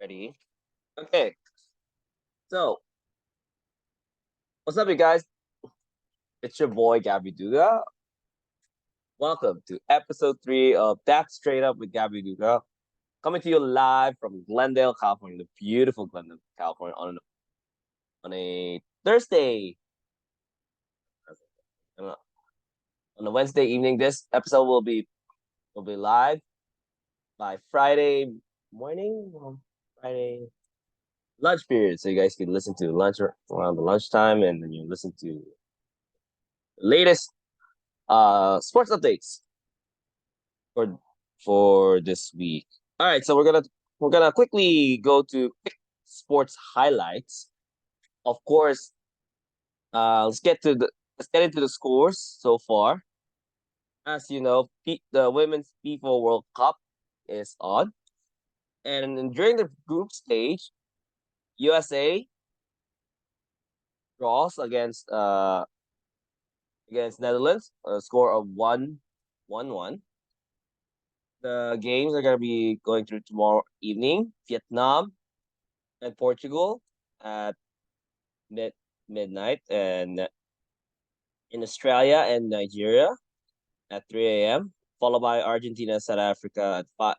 Ready? Okay. So, what's up, you guys? It's your boy Gabby Duga. Welcome to episode 3 of That Straight Up with Gabby Duga. Coming to you live from Glendale, California, the beautiful Glendale, California, on a Thursday, uh, on a Wednesday evening. This episode will be live by Friday morning, Friday lunch period, so you guys can listen to lunch around the lunchtime, and then you listen to the latest sports updates for this week. All right, so we're gonna quickly go to quick sports highlights. Of course, let's get into the scores so far. As you know, the women's FIFA World Cup is on, and during the group stage, USA draws against Netherlands, a score of 1-1. The games are gonna be going through tomorrow evening. Vietnam and Portugal at mid midnight, and in Australia and Nigeria at 3 a.m., followed by Argentina and South Africa at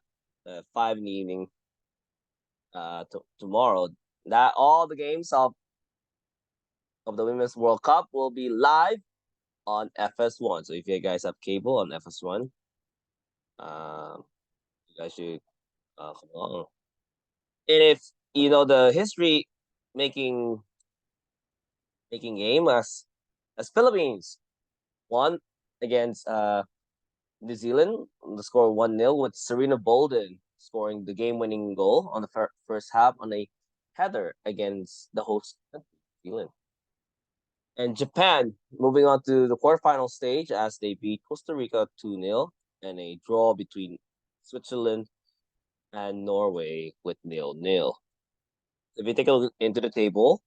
5 in the evening tomorrow. That all the games of the Women's World Cup will be live on FS1. So if you guys have cable on FS1, you guys should come along. And if you know the history making game, as Philippines won against New Zealand, the score 1-0, with Serena Bolden scoring the game-winning goal on the first half on a header against the host country, New Zealand. And Japan moving on to the quarterfinal stage as they beat Costa Rica 2-0, and a draw between Switzerland and Norway with 0-0. If you take a look into the table,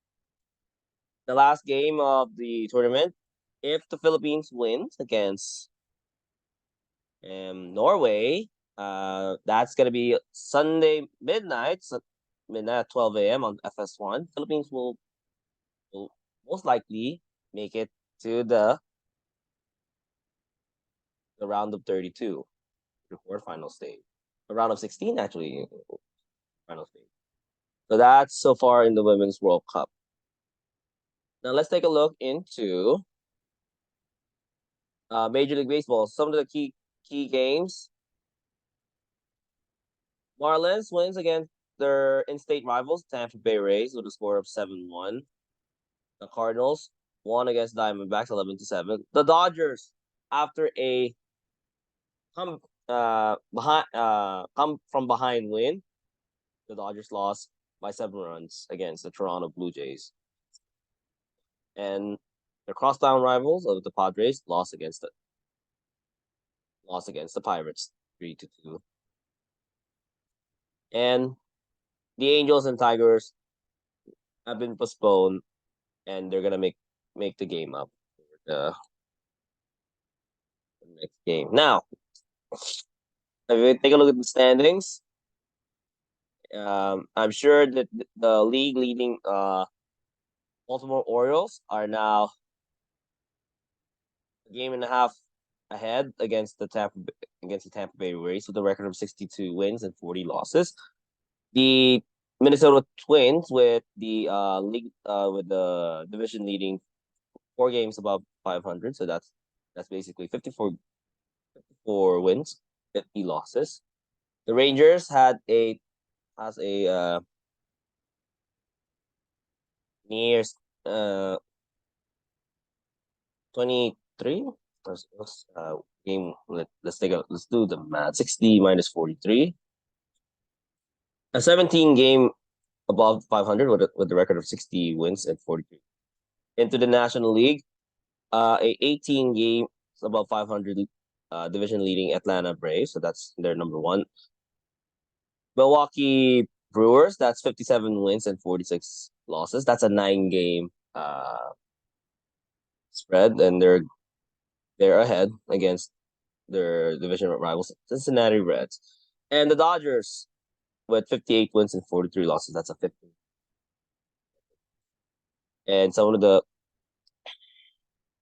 the last game of the tournament, if the Philippines wins against Norway, that's gonna be Sunday midnight, midnight at 12 a.m. on FS1. Philippines will most likely make it to the round of 32, the quarterfinal stage, the round of 16 actually, final stage. So that's so far in the Women's World Cup. Now let's take a look into Major League Baseball. Some of the key games. Marlins wins against their in-state rivals, Tampa Bay Rays, with a score of 7-1. The Cardinals won against Diamondbacks 11-7. The Dodgers, after a come from behind win, the Dodgers lost by 7 runs against the Toronto Blue Jays. And their crosstown rivals of the Padres lost against the Pirates 3-2. And the Angels and Tigers have been postponed, and they're gonna make the game up for the next game. Now, if we take a look at the standings, I'm sure that the league leading Baltimore Orioles are now a game and a half ahead against the Tampa Bay Rays with a record of 62 wins and 40 losses. The Minnesota Twins with the division leading 4 games above 500, so that's basically 54 wins, 50 losses. The Rangers has a near 23 game. Let's do the math. 60 minus 43. A 17 game above 500 with the record of 60 wins and 43. Into the National League, a 18 game above 500 division leading Atlanta Braves, so that's their number one. Milwaukee Brewers, that's 57 wins and 46 losses. That's a 9-game spread, and they're ahead against their division rivals, Cincinnati Reds. And the Dodgers, with 58 wins and 43 losses. That's a 15. And some of the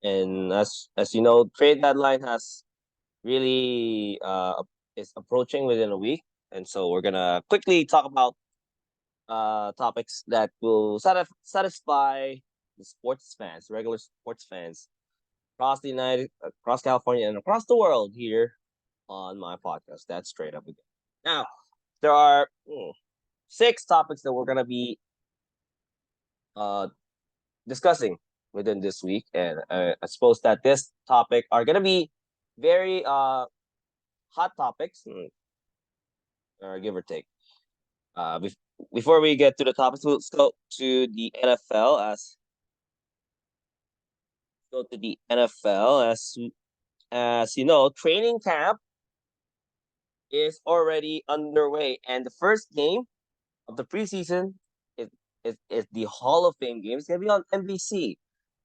and as you know, trade deadline has really is approaching within a week, and so we're gonna quickly talk about topics that will satisfy the sports fans, regular sports fans across California, and across the world here on my podcast. That's straight up again. Now, there are 6 topics that we're gonna be uh discussing within this week, and I suppose that this topic are gonna be very hot topics, or give or take. Uh, bef- Before we get to the topics, let's go to the NFL. As you know, training camp is already underway, and the first game of the preseason is is the Hall of Fame game. It's gonna be on NBC.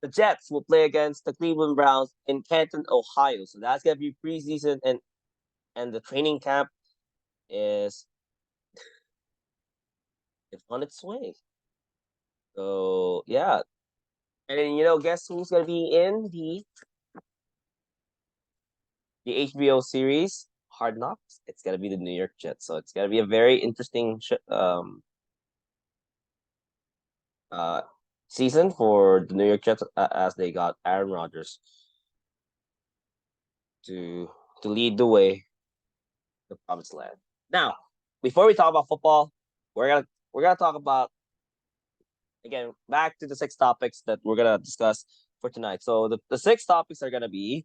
The Jets will play against the Cleveland Browns in Canton, Ohio. So that's gonna be preseason, and the training camp is it's on its way. So yeah, and then, guess who's gonna be in the HBO series Hard Knocks? It's gonna be the New York Jets. So it's gonna be a very interesting uh season for the New York Jets, as they got Aaron Rodgers to lead the way to the promised land. Now, before we talk about football, we're gonna talk about, again, back to the 6 topics that we're gonna discuss for tonight. So the 6 topics are gonna be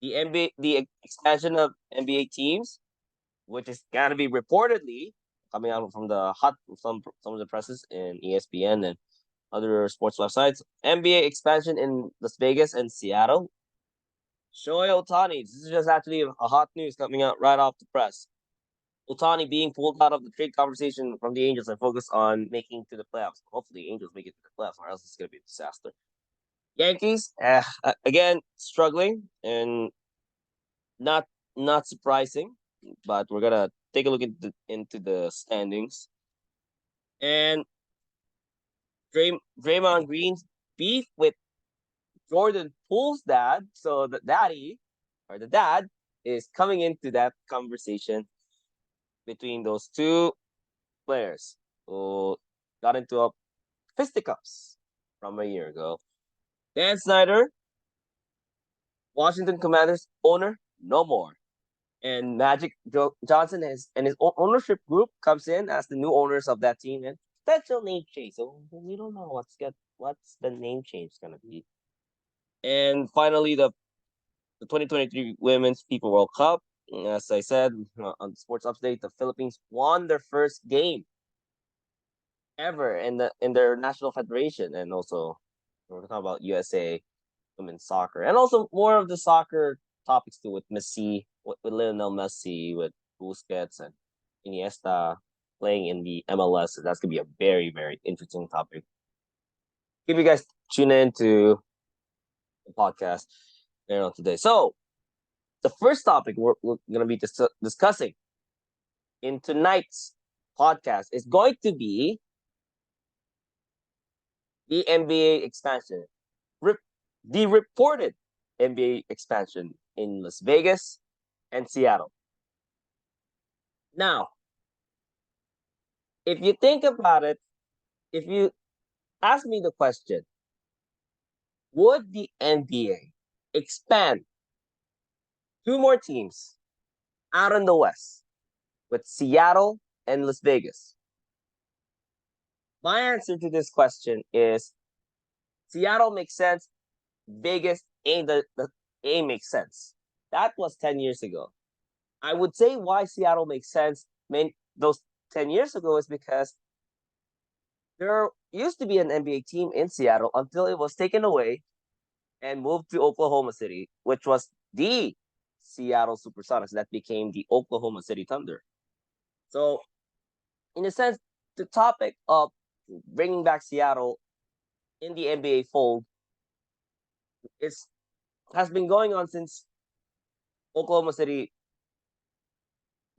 the NBA, the expansion of NBA teams, which is gonna be reportedly coming out from some of the presses in ESPN and other sports websites. NBA expansion in Las Vegas and Seattle. Shohei Ohtani. This is just actually a hot news coming out right off the press. Ohtani being pulled out of the trade conversation from the Angels and focused on making to the playoffs. Hopefully, the Angels make it to the playoffs, or else it's going to be a disaster. Yankees, again, struggling, and not not surprising, but we're gonna take a look into the standings. And Draymond Green's beef with Jordan Poole's dad, so the dad is coming into that conversation between those 2 players who got into a fisticuffs from a year ago. Dan Snyder, Washington Commanders owner, no more. And Johnson and his ownership group comes in as the new owners of that team, and potential name change. So we don't know what's the name change gonna be. And finally, the 2023 Women's FIFA World Cup. As I said on the Sports Update, the Philippines won their first game ever in their national federation, and also we're talking about USA women's soccer, and also more of the soccer topics too, with Messi, with Lionel Messi, with Busquets and Iniesta playing in the MLS. So that's gonna be a very, very interesting topic. If you guys tune in to the podcast today. So the first topic we're gonna be discussing in tonight's podcast is going to be the NBA expansion, the reported NBA expansion in Las Vegas and Seattle. Now, if you think about it, if you ask me the question, would the NBA expand 2 more teams out in the West with Seattle and Las Vegas? My answer to this question is Seattle makes sense. Vegas ain't the A makes sense. That was 10 years ago. I would say why Seattle makes sense. Those 10 years ago is because there used to be an NBA team in Seattle until it was taken away and moved to Oklahoma City, which was the Seattle Supersonics that became the Oklahoma City Thunder. So, in a sense, the topic of bringing back Seattle in the NBA fold is has been going on since Oklahoma City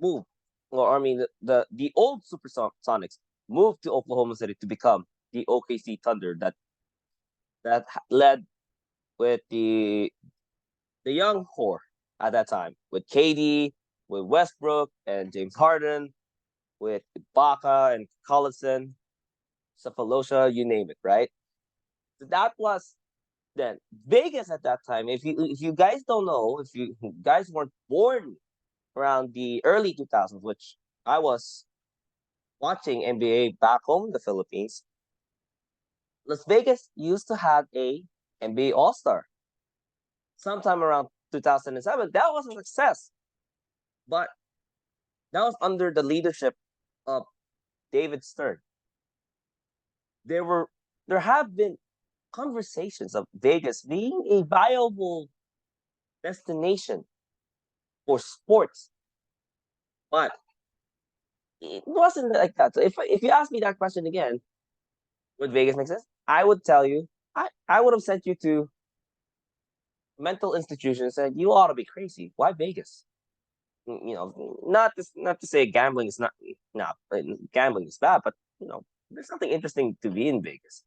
moved. or I mean, the old Supersonics moved to Oklahoma City to become the OKC Thunder that led with the young core at that time with KD, with Westbrook and James Harden, with Ibaka and Collison, Cephalosha, you name it, right? So that was then Vegas at that time. If you guys don't know, if you guys weren't born around the early 2000s, which I was watching NBA back home in the Philippines, Las Vegas used to have a NBA All Star sometime around 2007. That was a success, but that was under the leadership of David Stern. There were there have been conversations of Vegas being a viable destination for sports, but it wasn't like that. So if you ask me that question again, would Vegas make sense? I would tell you, I would have sent you to mental institution and said you ought to be crazy. Why Vegas? You know, not to say gambling is not gambling is bad, but there's something interesting to be in Vegas.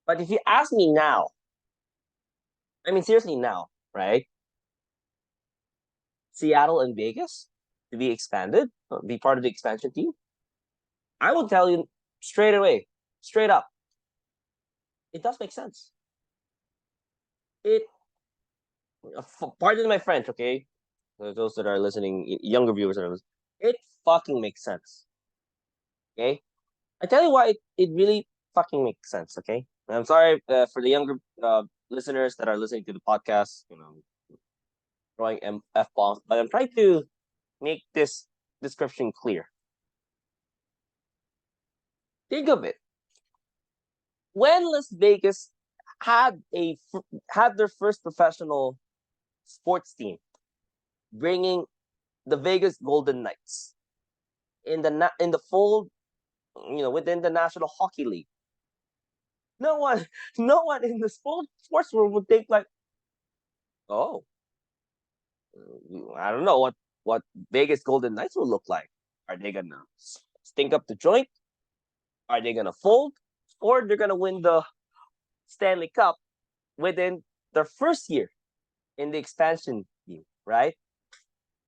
But if you ask me now, I mean seriously now, right? Seattle and Vegas to be expanded, be part of the expansion team, I will tell you straight away, straight up, it does make sense. It pardon my French, okay? Those that are listening, younger viewers that are listening, it fucking makes sense. Okay, I tell you why it really fucking makes sense. Okay, I'm sorry for the younger listeners that are listening to the podcast. Throwing f bombs, but I'm trying to make this description clear. Think of it. When Las Vegas had their first professional sports team, bringing the Vegas Golden Knights in the fold, within the National Hockey League. No one, no one in the sports world would think like, oh, I don't know what Vegas Golden Knights will look like. Are they gonna stink up the joint? Are they gonna fold, or they're gonna win the Stanley Cup within their first year in the expansion team? Right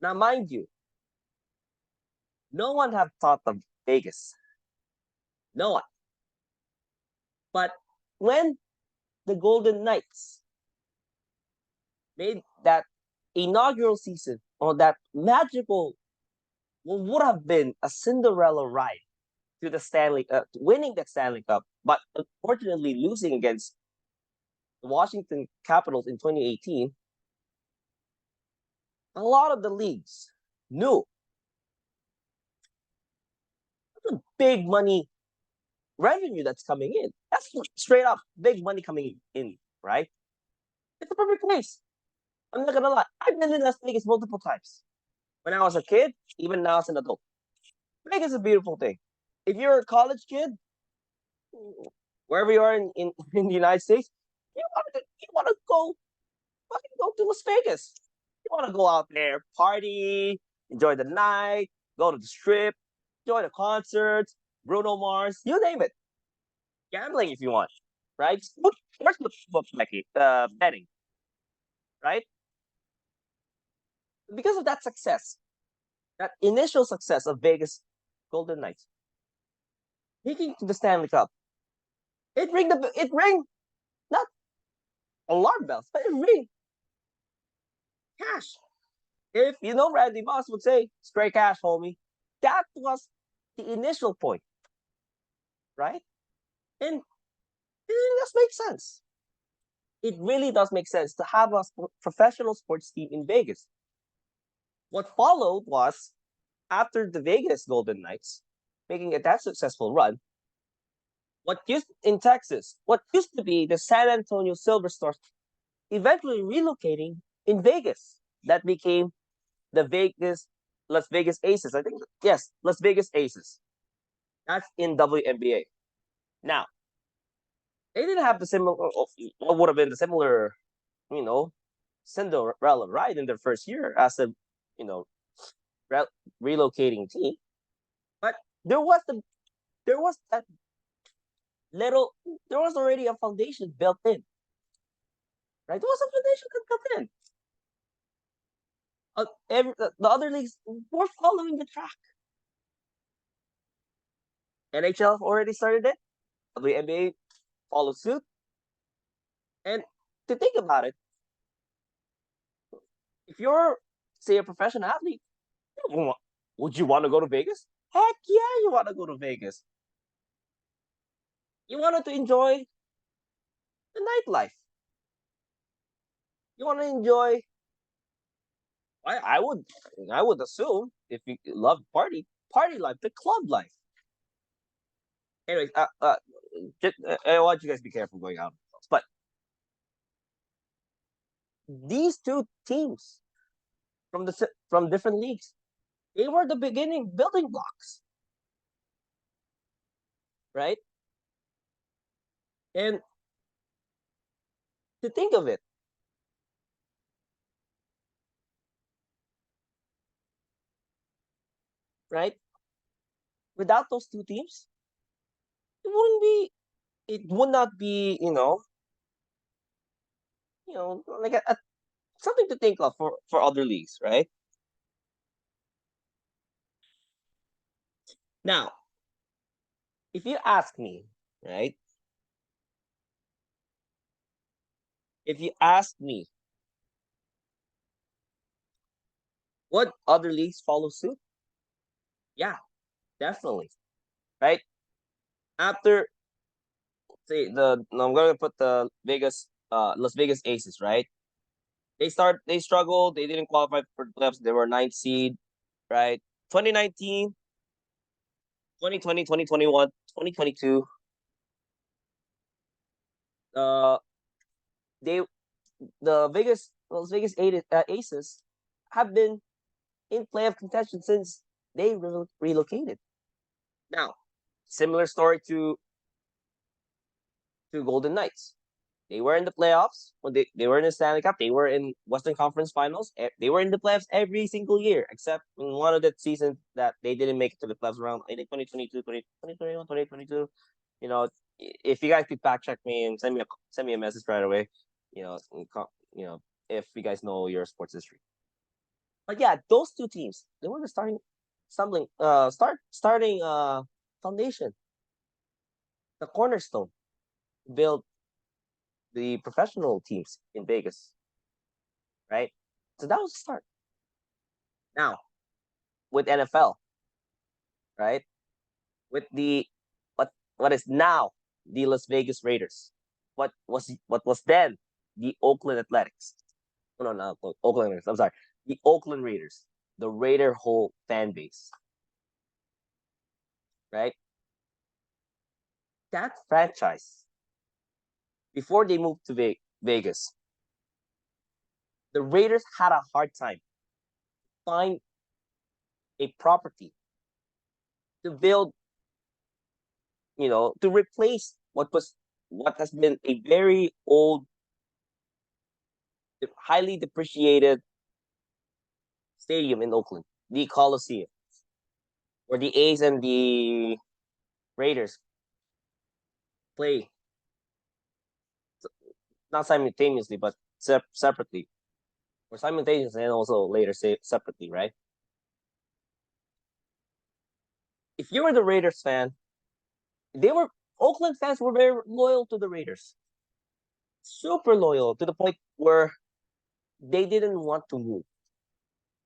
now, mind you, no one have thought of Vegas. No one. But when the Golden Knights made that inaugural season or that magical, what would have been a Cinderella ride to the winning the Stanley Cup, but unfortunately losing against the Washington Capitals in 2018, a lot of the leagues knew the big money revenue that's coming in. That's straight up big money coming in, right? It's a perfect place. I'm not gonna lie. I've been in Las Vegas multiple times. When I was a kid, even now as an adult. Vegas is a beautiful thing. If you're a college kid, wherever you are in the United States, you wanna go fucking go to Las Vegas. You wanna go out there, party, enjoy the night, go to the strip, enjoy the concerts, Bruno Mars, you name it. Gambling if you want, right? Sports betting, right? Because of that success, that initial success of Vegas Golden Knights, taking to the Stanley Cup, it ring not alarm bells, but it ring cash. If Randy Moss would say, straight cash, homie. That was the initial point, right? And it does make sense. It really does make sense to have a professional sports team in Vegas. What followed was, after the Vegas Golden Knights making a that successful run, what used to be the San Antonio Silver Stars, eventually relocating in Vegas. That became the Las Vegas Aces. I think, yes, Las Vegas Aces. That's in WNBA. Now, they didn't have the similar, what would have been the similar, you know, Cinderella ride in their first year as a, you know, relocating team, but there was the there was that little there was already a foundation built in, right? There was a foundation built in. The other leagues were following the track. NHL already started it. WNBA followed suit. And to think about it, if you're, say, a professional athlete, would you want to go to Vegas? Heck yeah, you want to go to Vegas. You wanted to enjoy the nightlife. You want to enjoy. I would assume if you love party life, the club life. Anyways, I want you guys to be careful going out. But these two teams from different leagues, they were the beginning building blocks, right? And to think of it, right? Without those two teams, it wouldn't be. It would not be. Like something to think of for other leagues, right? Now, if you ask me, right? If you ask me, what other leagues follow suit? Yeah, definitely, right? After, say, I'm gonna put the Las Vegas Aces, right? They struggled, they didn't qualify for the playoffs, they were ninth seed, right? 2019, 2020, 2021, 2022. Uh, they the Vegas Las Vegas Aces have been in playoff contention since they relocated. Now, similar story to Golden Knights. They were in the playoffs when they were in the Stanley Cup. They were in Western Conference Finals. They were in the playoffs every single year, except in one of the seasons that they didn't make it to the playoffs around, I think, 2022, 2021, 2022. You know, if you guys could fact check me and send me a message right away, you know, you know, if you guys know your sports history. But yeah, those two teams, they were the starting foundation, the cornerstone, build the professional teams in Vegas, right? So that was the start. Now, with NFL, right? With the what is now the Las Vegas Raiders. What was then the Oakland Athletics. No, no, no, Oakland Raiders. I'm sorry. The Oakland Raiders, the Raider whole fan base, right? That franchise, before they moved to Vegas, the Raiders had a hard time find a property to build, to replace what has been a very old, highly depreciated stadium in Oakland, the Coliseum, where the A's and the Raiders play, not simultaneously but separately, or simultaneously and also later say separately, right? If you were the Raiders fan, they were Oakland fans were very loyal to the Raiders, super loyal to the point where they didn't want to move.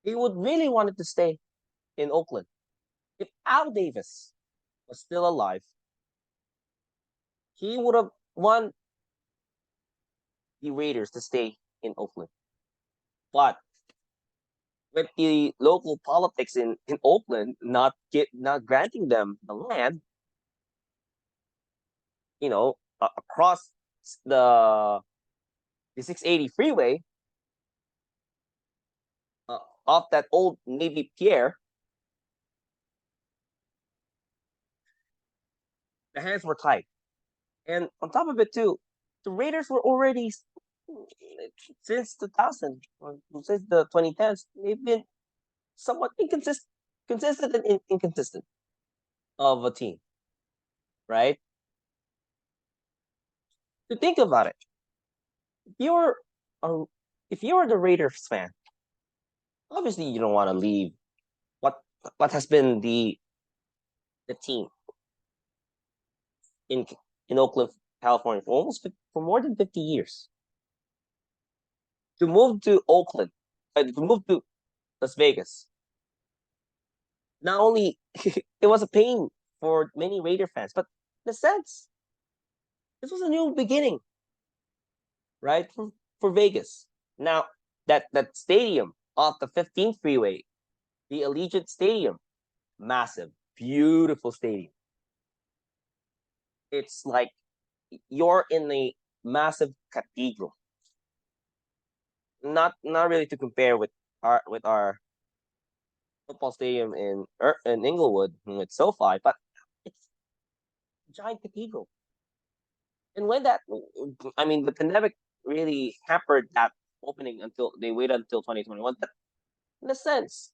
They would really wanted to stay in Oakland. If Al Davis was still alive, he would have won the Raiders to stay in Oakland. But with the local politics in Oakland not granting them the land, across the the 680 freeway, off that old Navy Pier, the hands were tied. And on top of it too, the Raiders were already since 2000 or since the 2010s. They've been somewhat consistent and inconsistent of a team, right? To think about it, if you're a, if you're the Raiders fan, obviously you don't want to leave what what has been the team in in Oakland, California for for more than 50 years. To move to Oakland, to move to Las Vegas, not only it was a pain for many Raider fans, but in a sense, this was a new beginning, right? For Vegas. Now that stadium off the 15th freeway, the Allegiant Stadium, massive, beautiful stadium. It's like you're in a massive cathedral. Not really to compare with our football stadium in Inglewood with SoFi, but it's a giant cathedral. And when that, I mean, the pandemic really hampered that opening until they waited until 2021. But in a sense,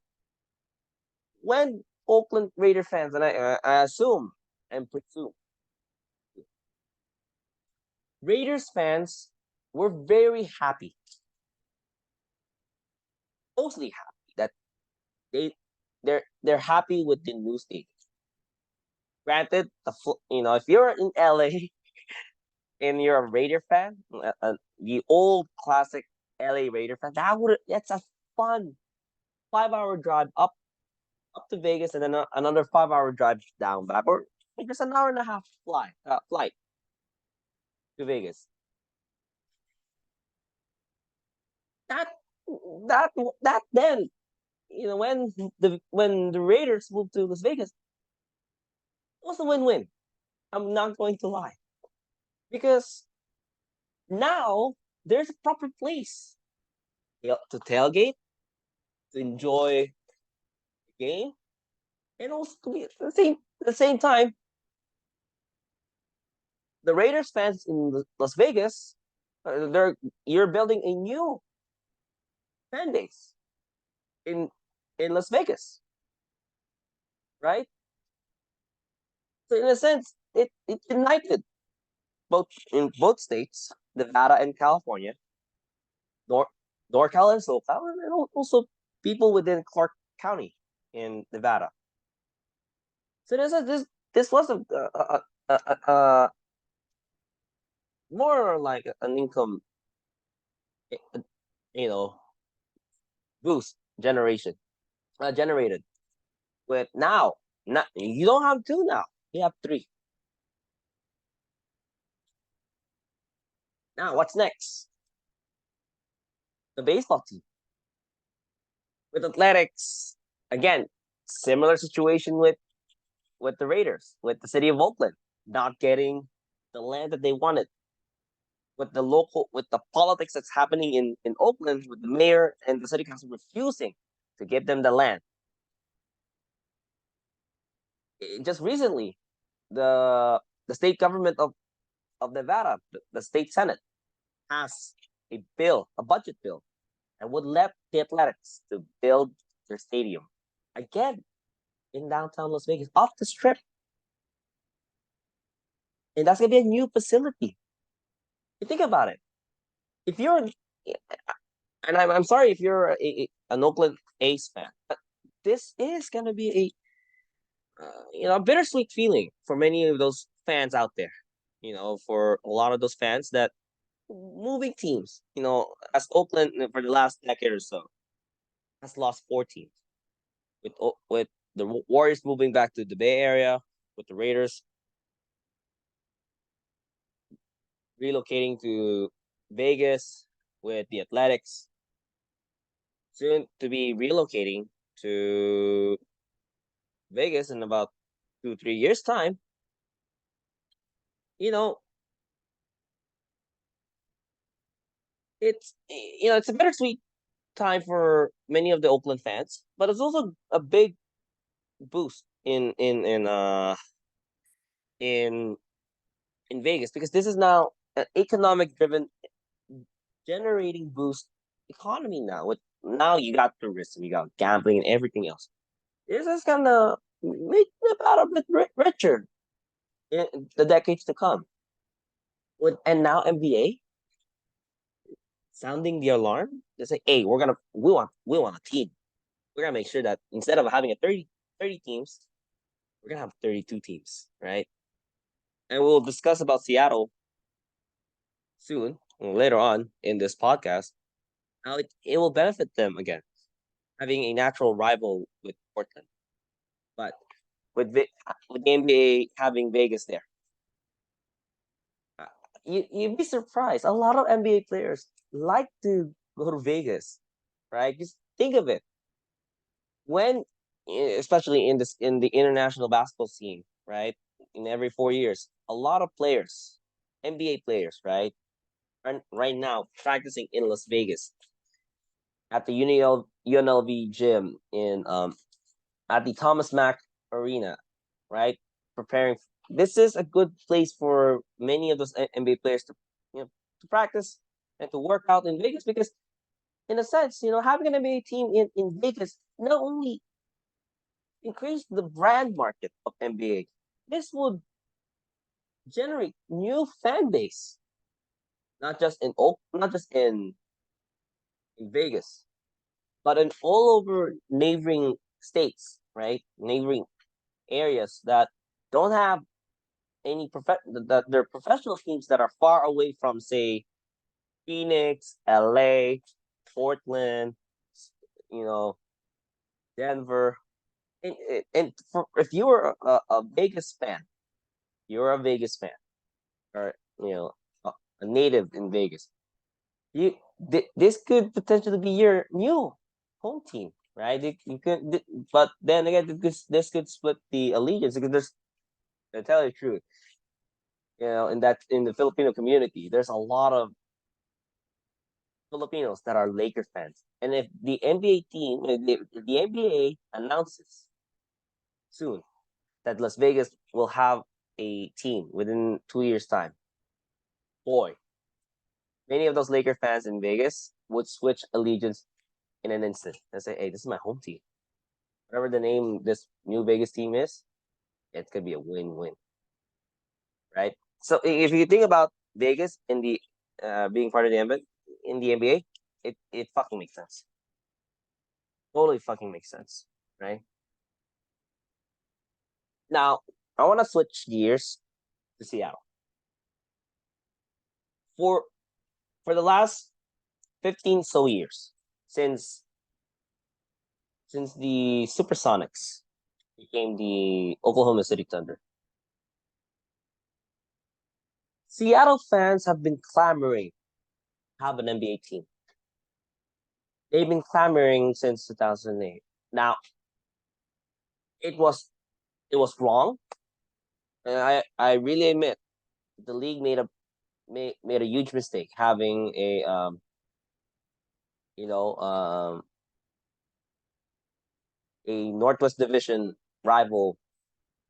when Oakland Raider fans, and I assume and presume, Raiders fans were very happy, mostly happy that they they're happy with the new stadium. Granted, if you're in LA and you're a Raider fan, the old classic LA Raider fan, that's a fun 5 hour drive up to Vegas and then another 5 hour drive down back, or just an hour and a half flight to Vegas. That that that then when the Raiders moved to Las Vegas, it was a win-win. I'm not going to lie, because now there's a proper place to tailgate, to enjoy the game, and also to be at the same time, the Raiders fans in Las Vegas, you're building a new fan base in Las Vegas, right? So in a sense, it united both states, Nevada and California, Nor NorCal and SoCal, and also people within Clark County in Nevada. So this was a more like an income, eh, you know, boost generated with now. Not you don't have two now. You have three. Now what's next? The baseball team with athletics. Again, similar situation with the Raiders, with the city of Oakland not getting the land that they wanted, with the politics that's happening in Oakland, with the mayor and the city council refusing to give them the land. Just recently, the state government of Nevada, the state senate, passed a budget bill, and would let the Athletics to build their stadium again in downtown Las Vegas, off the strip, and that's gonna be a new facility. You think about it. If you're, and I'm sorry if you're an Oakland A's fan, but this is gonna be a bittersweet feeling for many of those fans out there. For a lot of those fans that moving teams, as Oakland for the last decade or so has lost 4 teams, with the Warriors moving back to the Bay Area, with the Raiders relocating to Vegas, with the Athletics soon to be relocating to Vegas in about 2-3 years time. You know, it's a bittersweet time for many of the Oakland fans, but it's also a big boost in Vegas, because this is now an economic driven generating boost economy now, now you got tourism, you got gambling and everything else. This is gonna make them out a bit richer in the decades to come. And now NBA sounding the alarm. They say, "Hey, we want a team. We're gonna make sure that instead of having a 30 teams, we're gonna have 32 teams, right?" And we'll discuss about Seattle soon, later on in this podcast. How it will benefit them again, having a natural rival with Portland, but with the NBA having Vegas there, uh, you'd be surprised. A lot of NBA players like to go to Vegas, right? Just think of it when, especially in the international basketball scene, right? In every 4 years, a lot of players, NBA players, right, are right now practicing in Las Vegas at the UNLV gym in at the Thomas Mack Arena, right? Preparing. This is a good place for many of those NBA players to, to practice and to work out in Vegas because, in a sense, having an NBA team in Vegas not only increase the brand market of NBA, this would generate new fan base, not just in Vegas, but in all over neighboring states, right? Neighboring areas that don't have any that they're professional teams that are far away from, say, Phoenix, LA, Portland, you know, Denver. And if you were a Vegas fan, you're a Vegas fan, or a native in Vegas, this could potentially be your new home team, right? You could, but then again, this could split the allegiance because to tell you the truth, in the Filipino community, there's a lot of Filipinos that are Laker fans, and if the NBA team, if the NBA announces soon that Las Vegas will have a team within 2 years' time, boy, many of those Laker fans in Vegas would switch allegiance in an instant and say, "Hey, this is my home team. Whatever the name this new Vegas team is, it could be a win-win, right?" So if you think about Vegas in the being part of the NBA, it fucking makes sense. Totally fucking makes sense, right? Now I want to switch gears to Seattle. For for the last 15 so years, since the Supersonics became the Oklahoma City Thunder, Seattle fans have been clamoring to have an NBA team. They've been clamoring since 2008. Now, it was it was wrong, and I really admit the league made a huge mistake having a you know a Northwest Division rival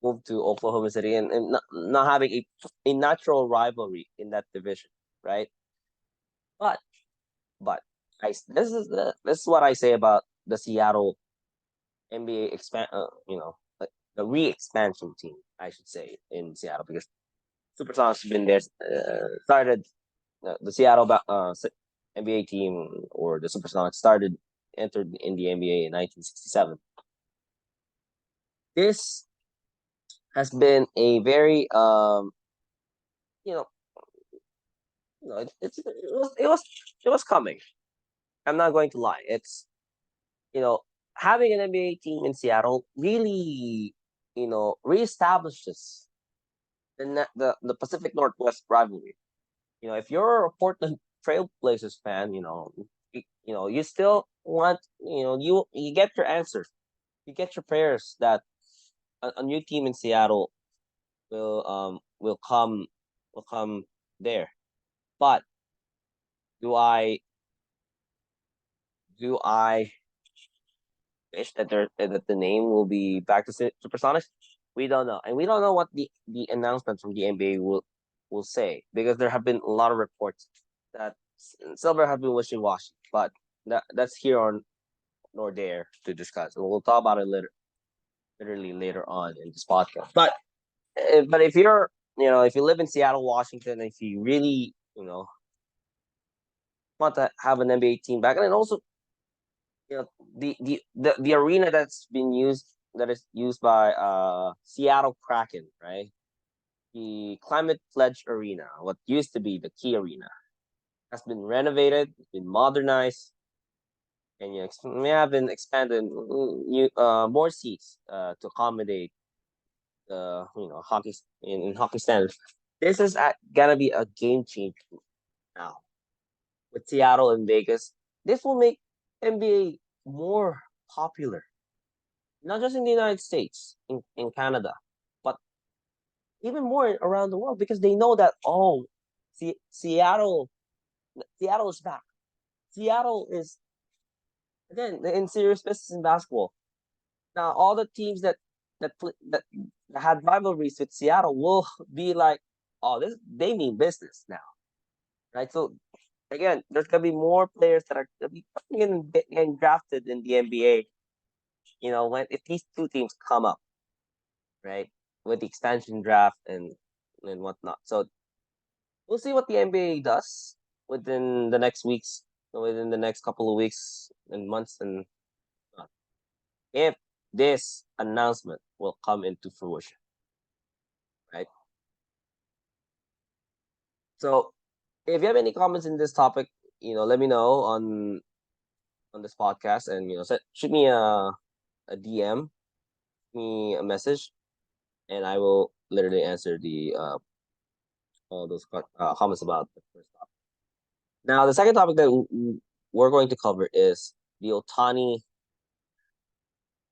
move to Oklahoma City, and not having a natural rivalry in that division, right? But but this is what I say about the Seattle NBA the re-expansion team, I should say, in Seattle, because Supersonics have been there, started the Seattle NBA team, or the Supersonics entered in the NBA in 1967. This has been a very you know it was coming. I'm not going to lie. It's you know Having an NBA team in Seattle really reestablishes the Pacific Northwest rivalry. If you're a Portland Trailblazers fan, you still want, you get your answers, you get your prayers that a new team in Seattle will come there. But do I do I wish that the name will be back to Supersonics? We don't know, and we don't know what the announcement from the NBA will say, because there have been a lot of reports that Silver have been wishy washy. But that's here on nor there to discuss. We'll talk about it literally later on in this podcast. But if you're if you live in Seattle, Washington, if you really want to have an NBA team back, and then also the arena that is used by Seattle Kraken, right? The Climate Pledge Arena, what used to be the Key Arena, has been renovated, it's been modernized, and may have been expanded new more seats to accommodate the hockey in hockey standards. This is gonna be a game changer now with Seattle and Vegas. This will make NBA more popular, not just in the United States, in Canada, but even more around the world because they know that Seattle is back. Seattle is again in serious business in basketball. Now all the teams that had rivalries with Seattle will be like, oh, this they mean business now, right? So again, there's gonna be more players that are gonna be getting drafted in the NBA. When if these two teams come up, right, with the expansion draft and whatnot. So we'll see what the NBA does within the next weeks, within the next couple of weeks and months, and if this announcement will come into fruition, right? So if you have any comments in this topic, let me know on this podcast, and shoot me a DM, me a message, and I will literally answer the all those comments about the first topic. Now, the second topic that we're going to cover is the Otani.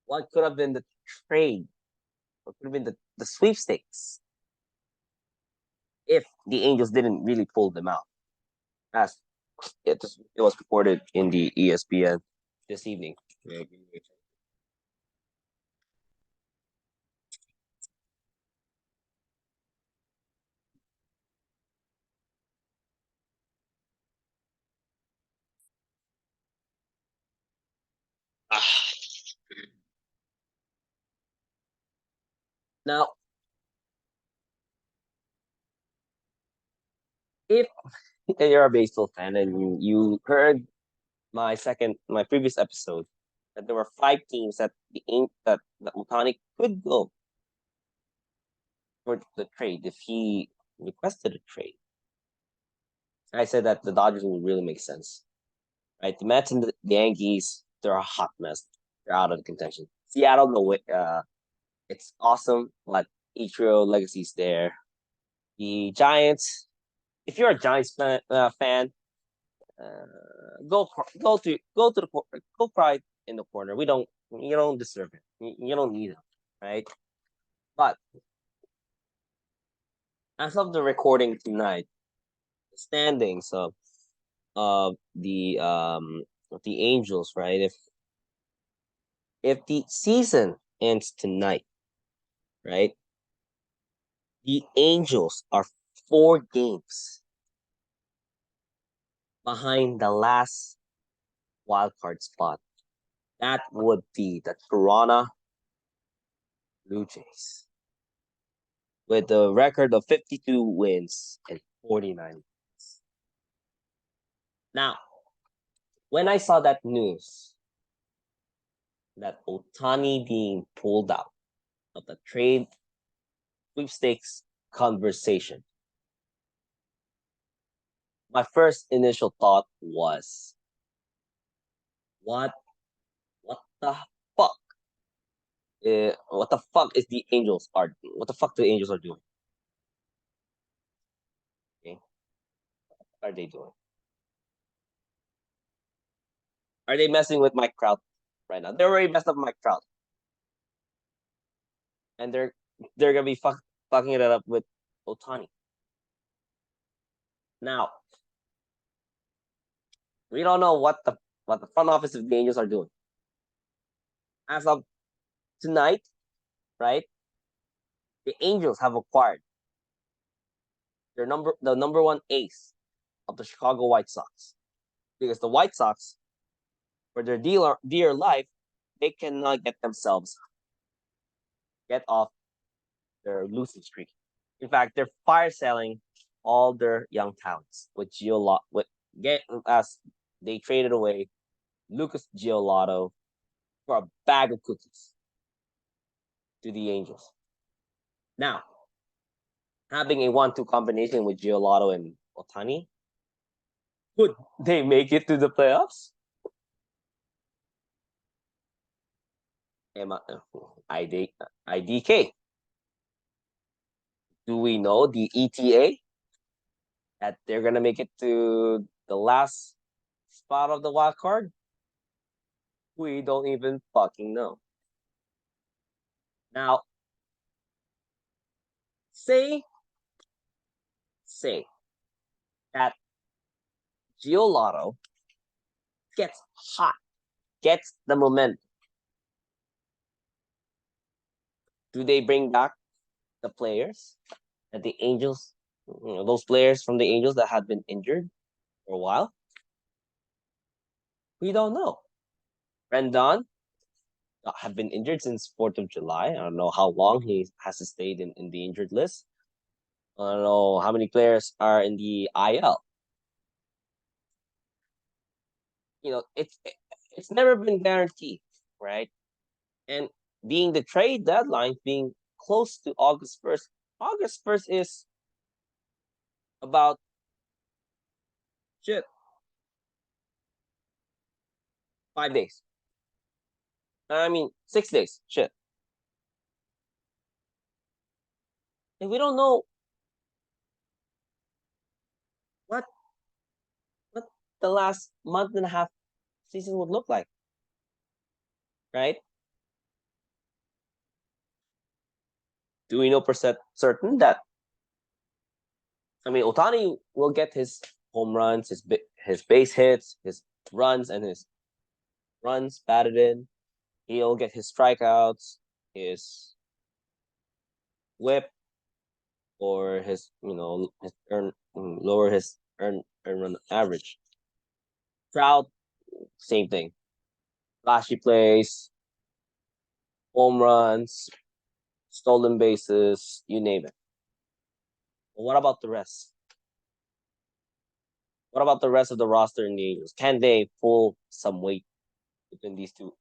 What could have been the trade? What could have been the sweepstakes if the Angels didn't really pull them out, as it was reported in the ESPN this evening. Now, if you're a baseball fan and you heard my previous episode that there were five teams that Otani could go for the trade if he requested a trade. I said that the Dodgers would really make sense, right? The Mets and the Yankees, they're a hot mess. They're out of the contention. Seattle, no way. It's awesome, but Ichiro legacy's there. The Giants, if you're a Giants fan, go cry in the corner. You don't deserve it. You don't need it, right? But as of the recording tonight, the standings of the Angels, right? If the season ends tonight, right? The Angels are 4 games behind the last wild card spot. That would be the Toronto Blue Jays with a record of 52 wins and 49 wins. Now, when I saw that news that Otani being pulled out of the trade sweepstakes conversation, my first initial thought was, what the fuck? What the fuck is the Angels are? What the fuck the Angels are doing? Okay, what are they doing? Are they messing with Mike Trout right now? They already messed up Mike Trout, and they're gonna be fucking it up with Otani. Now we don't know what the front office of the Angels are doing as of tonight, right? The Angels have acquired the number one ace of the Chicago White Sox, because the White Sox for their dear life, they cannot get off their losing streak. In fact, they're fire selling all their young talents with get as they traded away Lucas Giolotto for a bag of cookies to the Angels. Now, having a 1-2 combination with Giolotto and Ohtani, could they make it to the playoffs? IDK. Do we know the ETA that they're gonna make it to the last spot of the wild card? We don't even fucking know. Now, say that Giolotto gets hot, gets the momentum. Do they bring back the players that the Angels, those players from the Angels that had been injured for a while? We don't know. Rendon have been injured since 4th of July. I don't know how long he has stayed in the injured list. I don't know how many players are in the IL. It's never been guaranteed, right? And being the trade deadline being close to August 1st, August 1st is about shit 5 days. I mean 6 days. Shit. And we don't know what what the last month and a half season would look like, right? Do we know percent certain that Ohtani will get his home runs, his base hits, his runs, and his runs batted in. He'll get his strikeouts, his whip, or his lower his earn run average. Trout, same thing. Flashy plays, home runs, stolen bases, you name it. But what about the rest? What about the rest of the roster in the Angels? Can they pull some weight between these two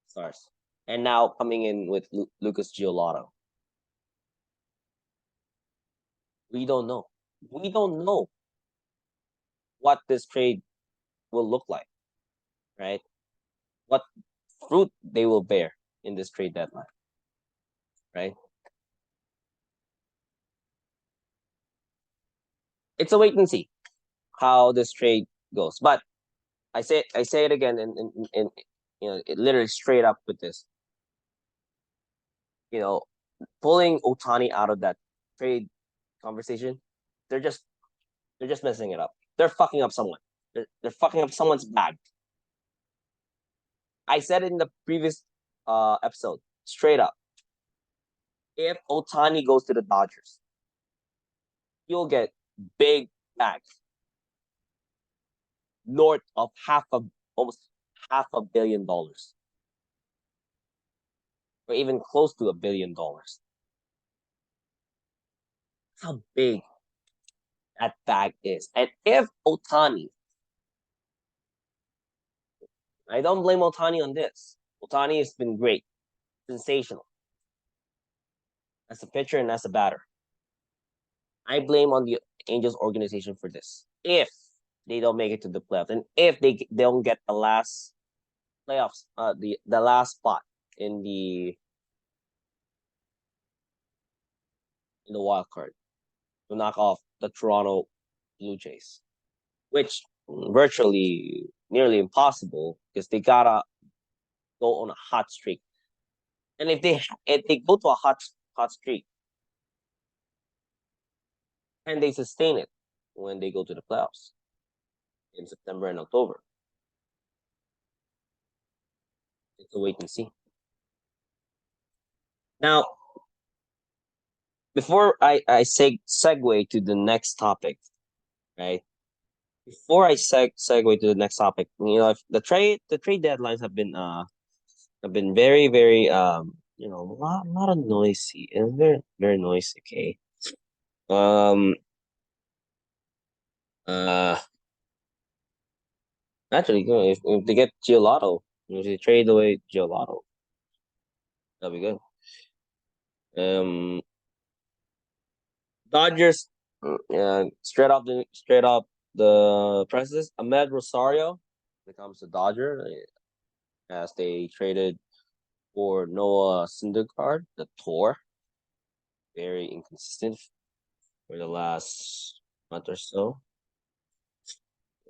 stars? And now coming in with Lucas Giolotto. We don't know. We don't know what this trade will look like, right? What fruit they will bear in this trade deadline, right? It's a wait and see how this trade goes. But I say it again, and it literally straight up with this. Pulling Ohtani out of that trade conversation, they're just messing it up. They're fucking up someone. They're fucking up someone's bag. I said it in the previous episode, straight up. If Ohtani goes to the Dodgers, you'll get big bags, north of almost $500 million, or even close to $1 billion. That's how big that bag is. And if Ohtani, I don't blame Ohtani on this. Ohtani has been great, sensational as a pitcher and as a batter. I blame on the Angels organization for this. If they don't make it to the playoffs, and if they don't get the last playoffs, the last spot in the wild card to knock off the Toronto Blue Jays, which virtually nearly impossible because they gotta go on a hot streak. And if they go to a hot streak, can they sustain it when they go to the playoffs in September and October? It's a wait and see. Now, before I segue to the next topic, right? Before I segue to the next topic, if the trade deadlines have been very very a lot of noisy and very very noisy. Okay. Um. Uh. Actually, if they get Giolotto, if they trade away Giolotto, that'll be good. Um. Dodgers. Straight up the presses. Ahmed Rosario becomes a Dodger as they traded for Noah Syndergaard, the Tor, very inconsistent for the last month or so,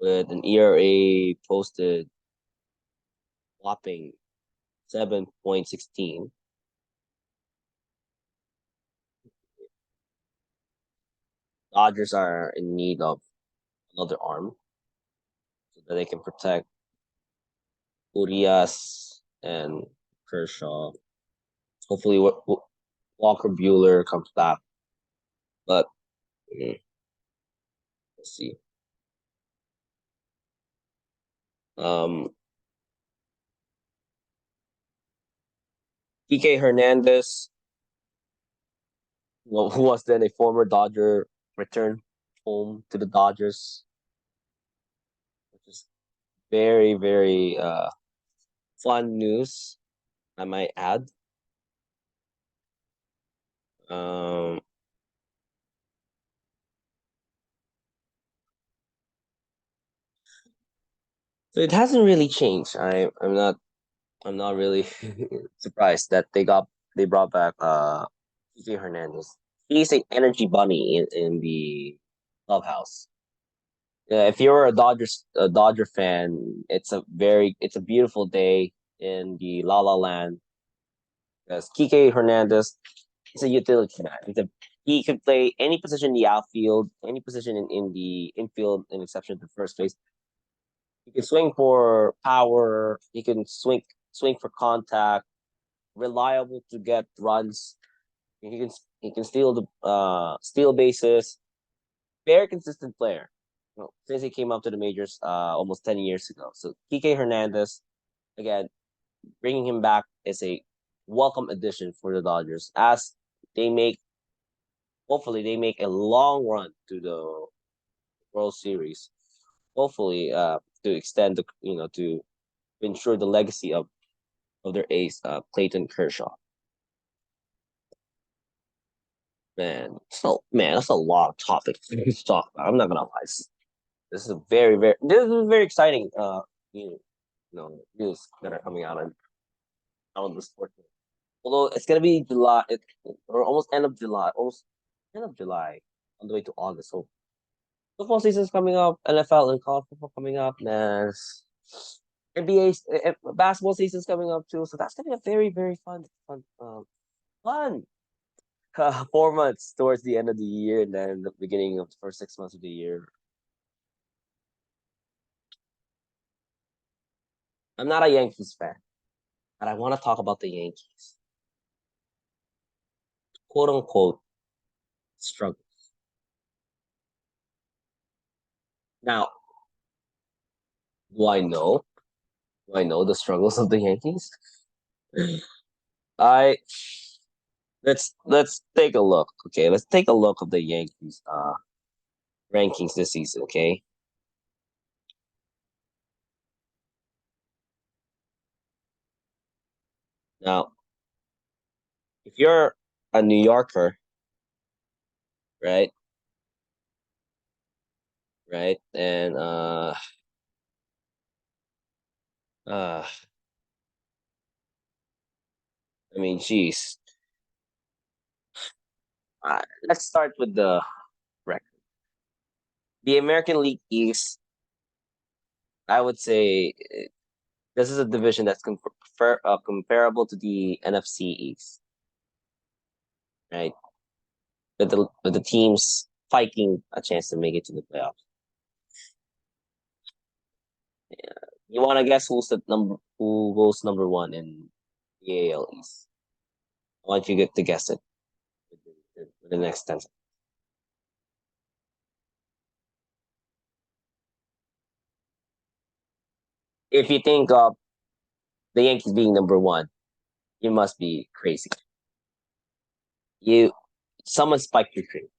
with an ERA posted whopping 7.16. Dodgers are in need of another arm so that they can protect Urias and Kershaw. Hopefully, Walker Bueller comes back, but we'll see. Um, PK Hernandez, who was then a former Dodger, returned home to the Dodgers, which is very, very fun news, I might add. Um, so it hasn't really changed. I'm not really surprised that they brought back PK Hernandez. He's an energy bunny in the clubhouse. If you're a Dodger fan, it's a beautiful day in the La La Land. Because Kike Hernandez is a utility man. He can play any position in the outfield, any position in the infield, in exception to first base. He can swing for power. He can swing for contact. Reliable to get runs. He can he can steal bases. Very consistent player. Since he came up to the majors almost 10 years ago. So Kike Hernandez, again, bringing him back is a welcome addition for the Dodgers as they make hopefully they make a long run to the World Series. Hopefully, to extend to ensure the legacy of their ace, Clayton Kershaw. Man, that's a lot of topics to talk about. I'm not gonna lie. This is very exciting. You news that are coming out of the sport. Although it's gonna be July, or almost end of July, on the way to August. So football season's coming up, NFL and college football coming up, and NBA basketball season's coming up too. So that's gonna be a very very fun 4 months towards the end of the year, and then the beginning of the first 6 months of the year. I'm not a Yankees fan, but I want to talk about the Yankees, quote unquote struggle. Now, do I know? Do I know the struggles of the Yankees? I let's take a look. Okay, let's take a look of the Yankees rankings this season. Okay, now if you're a New Yorker, right, right, and uh, I mean, geez, let's start with the record. The American League East, I would say, this is a division that's comparable to the NFC East, right? With the teams fighting a chance to make it to the playoffs. You want to guess who goes number one in the AL East? I want you get to guess it for the next 10 seconds. If you think of the Yankees being number one, you must be crazy. You, someone spiked your trade.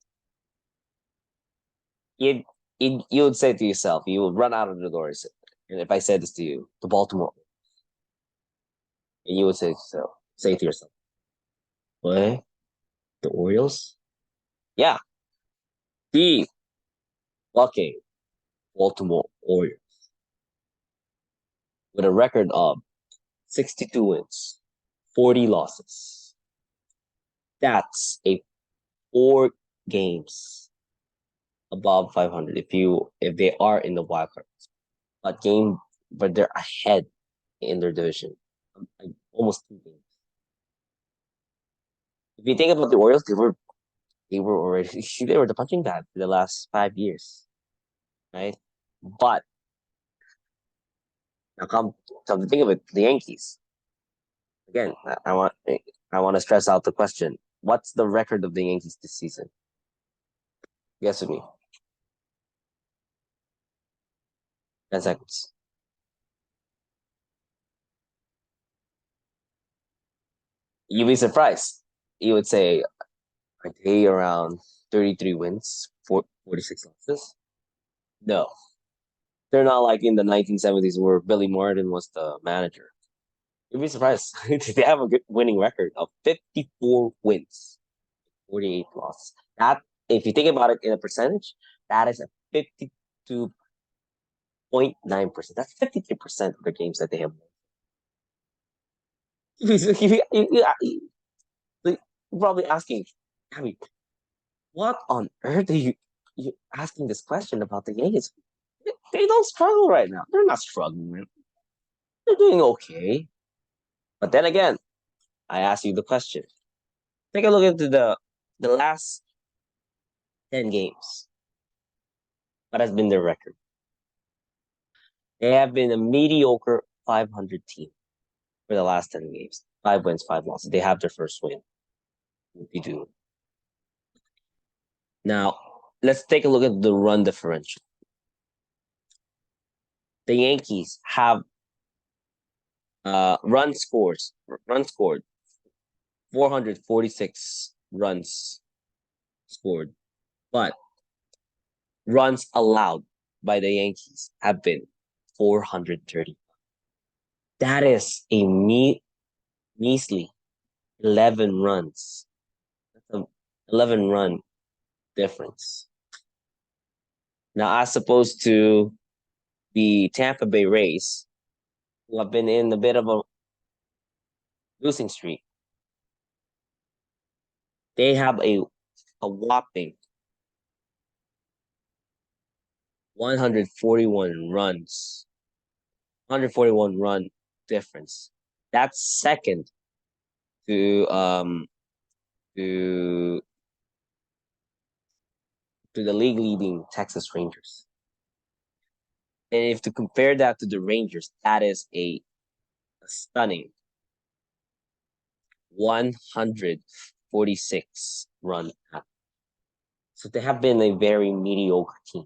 You, you would say to yourself, you would run out of the doors. And if I said this to you, to Baltimore, and you would say to yourself, what? The Orioles? Yeah, the fucking Baltimore Orioles with a record of 62 wins, 40 losses. That's a 4 games above 500 if they are in the wild card. But they're ahead in their division. Like almost 2 games. If you think about the Orioles, they were already they were the punching bag for the last 5 years, right? But now come to think of it, the Yankees. Again, I want to stress out the question. What's the record of the Yankees this season? Guess with me. 10 seconds. You'd be surprised. You would say, are they around 33 wins, 46 losses? No. They're not like in the 1970s where Billy Martin was the manager. You'd be surprised. They have a good winning record of 54 wins, 48 losses. That, if you think about it in a percentage, that is a 52.9%. That's 53% of the games that they have won. You're probably asking, Abby, what on earth are you asking this question about the Yankees? They don't struggle right now. They're not struggling. They're doing okay. But then again, I ask you the question. Take a look into the last 10 games. What has been their record? They have been a mediocre 500 team for the last 10 games. 5 wins, 5 losses. They have their first win. What you do now? Let's take a look at the run differential. The Yankees have run scored 446 runs scored, but runs allowed by the Yankees have been 430. That is a measly 11 runs. That's an 11 run difference. Now, as opposed to the Tampa Bay Rays, who have been in a bit of a losing streak, they have a whopping 141 runs, 141 run difference. That's second to to to the league leading Texas Rangers. And if to compare that to the Rangers, that is a stunning 146 run up. So they have been a very mediocre team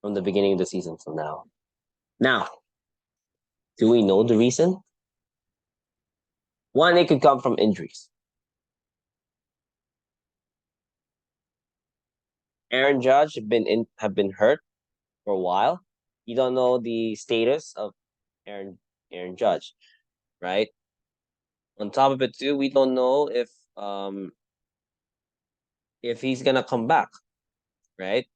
from the beginning of the season till now. Now, do we know the reason? One, it could come from injuries. Aaron Judge have been hurt for a while. You don't know the status of Aaron Judge, right? On top of it too, we don't know if he's gonna come back, right?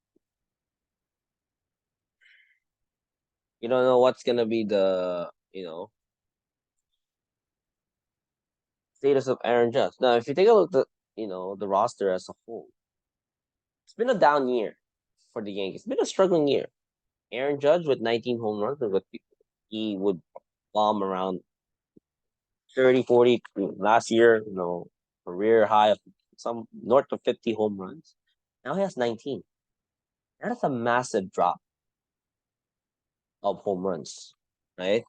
You don't know what's gonna be the status of Aaron Judge. Now, if you take a look at the roster as a whole, it's been a down year for the Yankees. It's been a struggling year. Aaron Judge with 19 home runs, but he would bomb around 30, 40 last year. Career high of some north of 50 home runs. Now he has 19. That is a massive drop of home runs, right?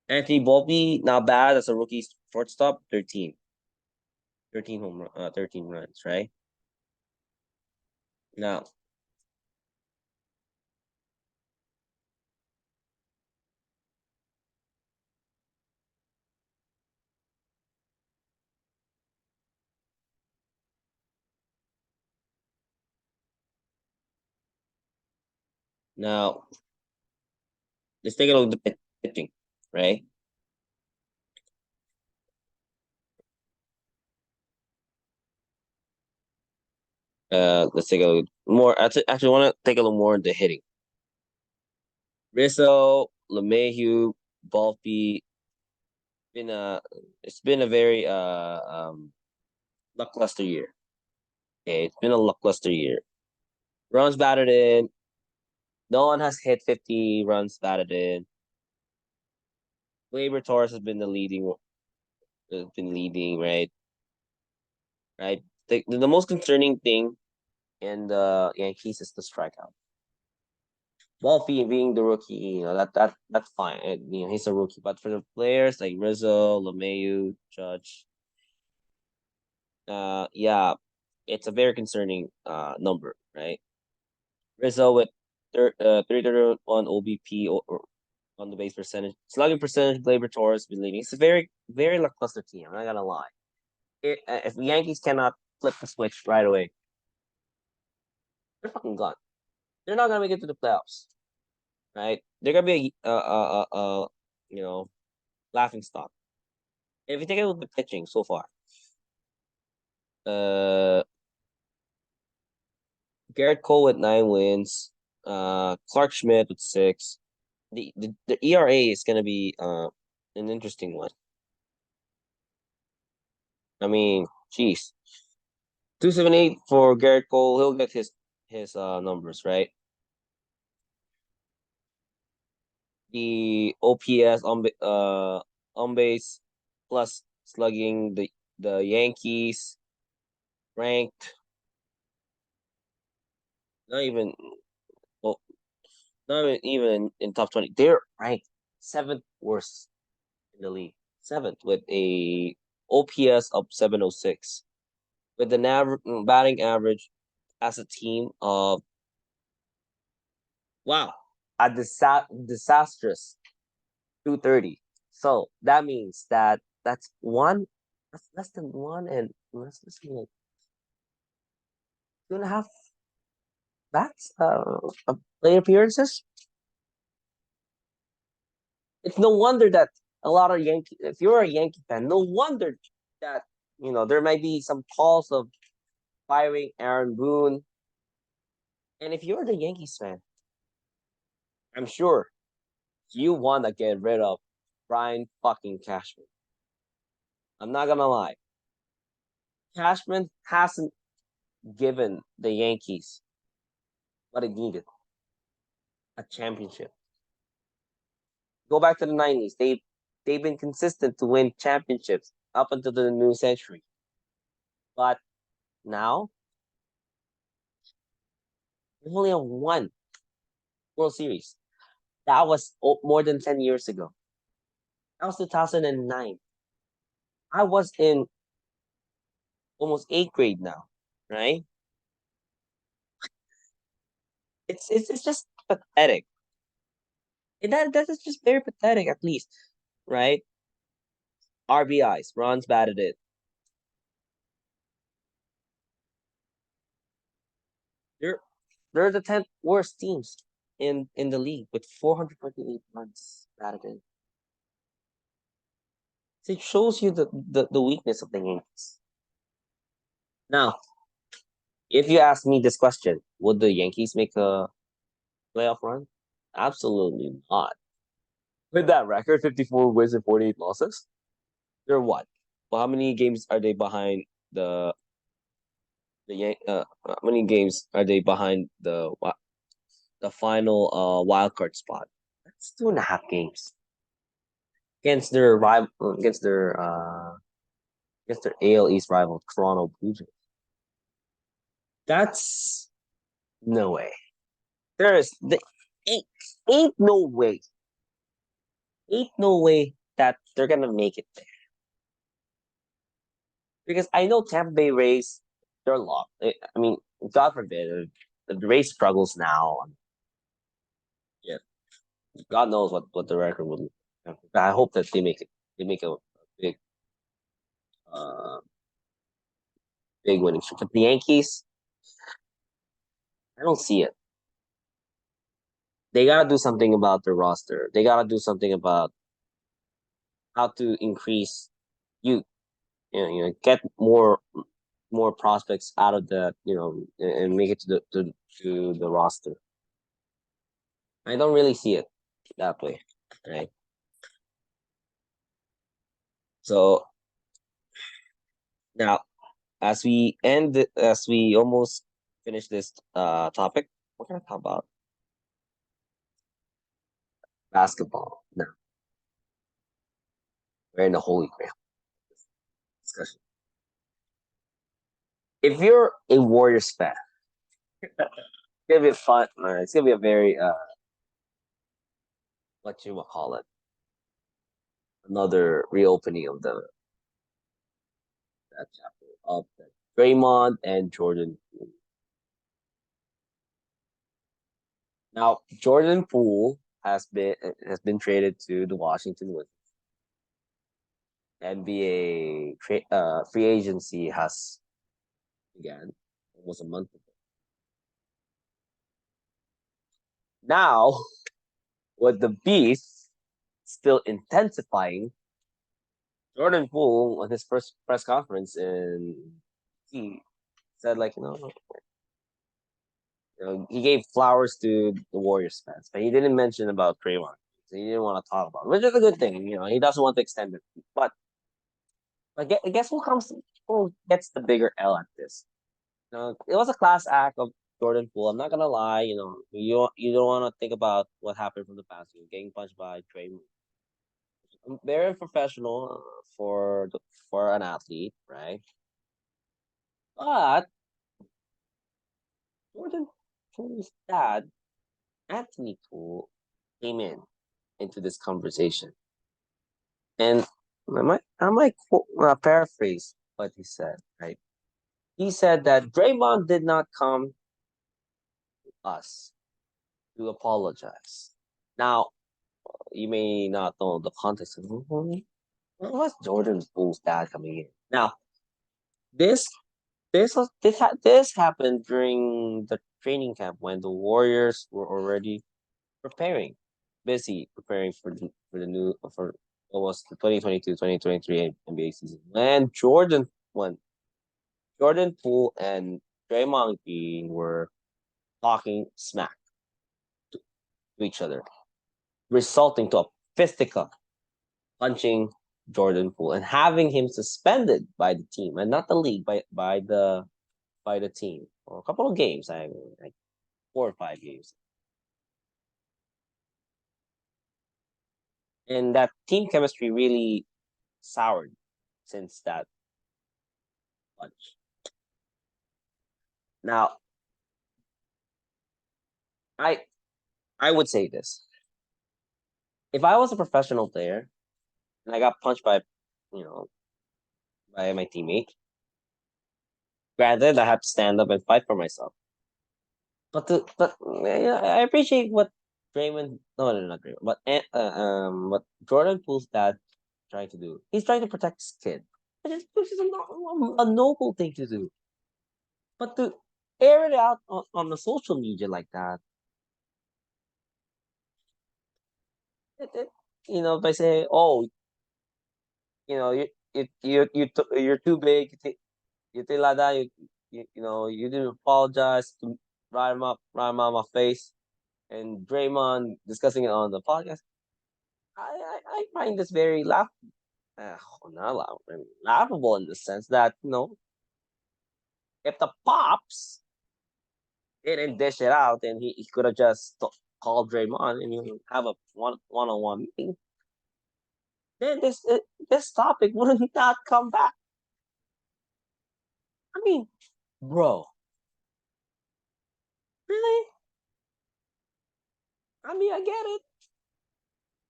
Anthony Volpe, not bad as a rookie shortstop, 13. 13 runs, right? Now, Now let's take a look at the pitching, right? Let's take a look more. Actually, want to take a look more into hitting. Rizzo, LeMahieu, Volpe. Been a it's been a very lackluster year. Okay, it's been a lackluster year. Runs batted in. No one has hit 50 runs batted in. Gleyber Torres has been been leading, right? Right. The most concerning thing in the Yankees is the strikeout. Volpe being the rookie, that's fine. He's a rookie. But for the players like Rizzo, LeMahieu, Judge, yeah, it's a very concerning number, right? Rizzo with 331 OBP or on the base percentage, slugging percentage. Gleyber Torres been leading. It's a very lackluster team. I'm not gonna lie. If the Yankees cannot flip the switch right away, they're fucking gone. They're not gonna make it to the playoffs, right? They're gonna be you know laughing stock. If you take a look at the pitching so far, uh, Garrett Cole with 9 wins, Clark Schmidt with 6. The ERA is gonna be an interesting one. I mean, jeez, 278 for Garrett Cole. He'll get his numbers right. The OPS on base plus slugging the Yankees ranked not even well not even in top 20. They're ranked seventh worst in the league. Seventh with a OPS of 706 with an batting average as a team of wow a disastrous 230. So that means that's less than one and less than like 2.5 bats play appearances. It's no wonder that a lot of Yankee. If you're a Yankee fan, no wonder that there might be some calls of firing Aaron Boone. And if you're the Yankees fan, I'm sure you want to get rid of Brian fucking Cashman. I'm not gonna lie. Cashman hasn't given the Yankees what it needed, a championship. Go back to the 90s. They've been consistent to win championships up until the new century. But now we only have one World Series. That was more than 10 years ago. That was 2009. I was in almost eighth grade now, right? It's just pathetic. And that is just very pathetic, at least, right? RBIs, runs batted in. They're they're the 10th worst teams in the league with 428 runs batted in. So it shows you the weakness of the Yankees. Now, if you ask me this question, would the Yankees make a playoff run? Absolutely not. With that record, 54 wins and 48 losses, they're what? Well, how many games are they behind how many games are they behind the final wild card spot? That's 2.5 games against their rival against their AL East rival Toronto Blue Jays. That's no way. There is the ain't ain't no way. Ain't no way that they're gonna make it there. Because I know Tampa Bay Rays, they're locked. I mean, God forbid, if the Rays struggles now. Yeah, God knows what the record will. I hope that they make a big uh big winning streak. But the Yankees, I don't see it. They gotta do something about their roster. They gotta do something about how to increase youth. Get more prospects out of that. And make it to the roster. I don't really see it that way, right? So now, as we almost finish this topic, we're gonna talk about basketball. Now we're in the holy grail discussion. If you're a Warriors fan, it's gonna be fun. It's gonna be a very what you will call it, another reopening of the that chapter of the Draymond and Jordan. Now Jordan Poole has been traded to the Washington Wizards. NBA free agency has began almost a month ago. Now, with the beef still intensifying, Jordan Poole on his first press conference, and he said like he gave flowers to the Warriors fans, but he didn't mention about Draymond. So he didn't want to talk about it, which is a good thing. He doesn't want to extend it. But I guess who gets the bigger L at this? It was a class act of Jordan Poole. I'm not gonna lie. You don't want to think about what happened from the past. Getting punched by Draymond. Very professional for an athlete, right? But Jordan Poole's dad, Anthony Poole, came into this conversation, and I might paraphrase what he said. Right? He said that Draymond did not come to us to apologize. Now, you may not know the context of what's Jordan Poole's dad coming in. Now, this this happened during the training camp when the Warriors were already busy preparing for what was the 2022-2023 NBA season. When Jordan Poole and Draymond Green were talking smack to each other, resulting to a fisticuff, punching Jordan Poole and having him suspended by the team and not the league, by the team for a couple of games. I mean, like 4 or 5 games. And that team chemistry really soured since that punch. Now, I I would say this: if I was a professional player and I got punched you know, by my teammate, granted I had to stand up and fight for myself. But yeah, I appreciate what Draymond, no, not Draymond, what Jordan Poole's dad trying to do. He's trying to protect his kid, which is a noble thing to do. But to air it out on the social media like that, it by saying, "Oh, you're too big. You think like that. You didn't apologize to rhyme on my face." And Draymond discussing it on the podcast. I find this very not laughable in the sense that if the pops didn't dish it out, and he could have just called Draymond and have a one-on-one meeting, then this topic would not come back. I mean, bro, really? I mean, I get it.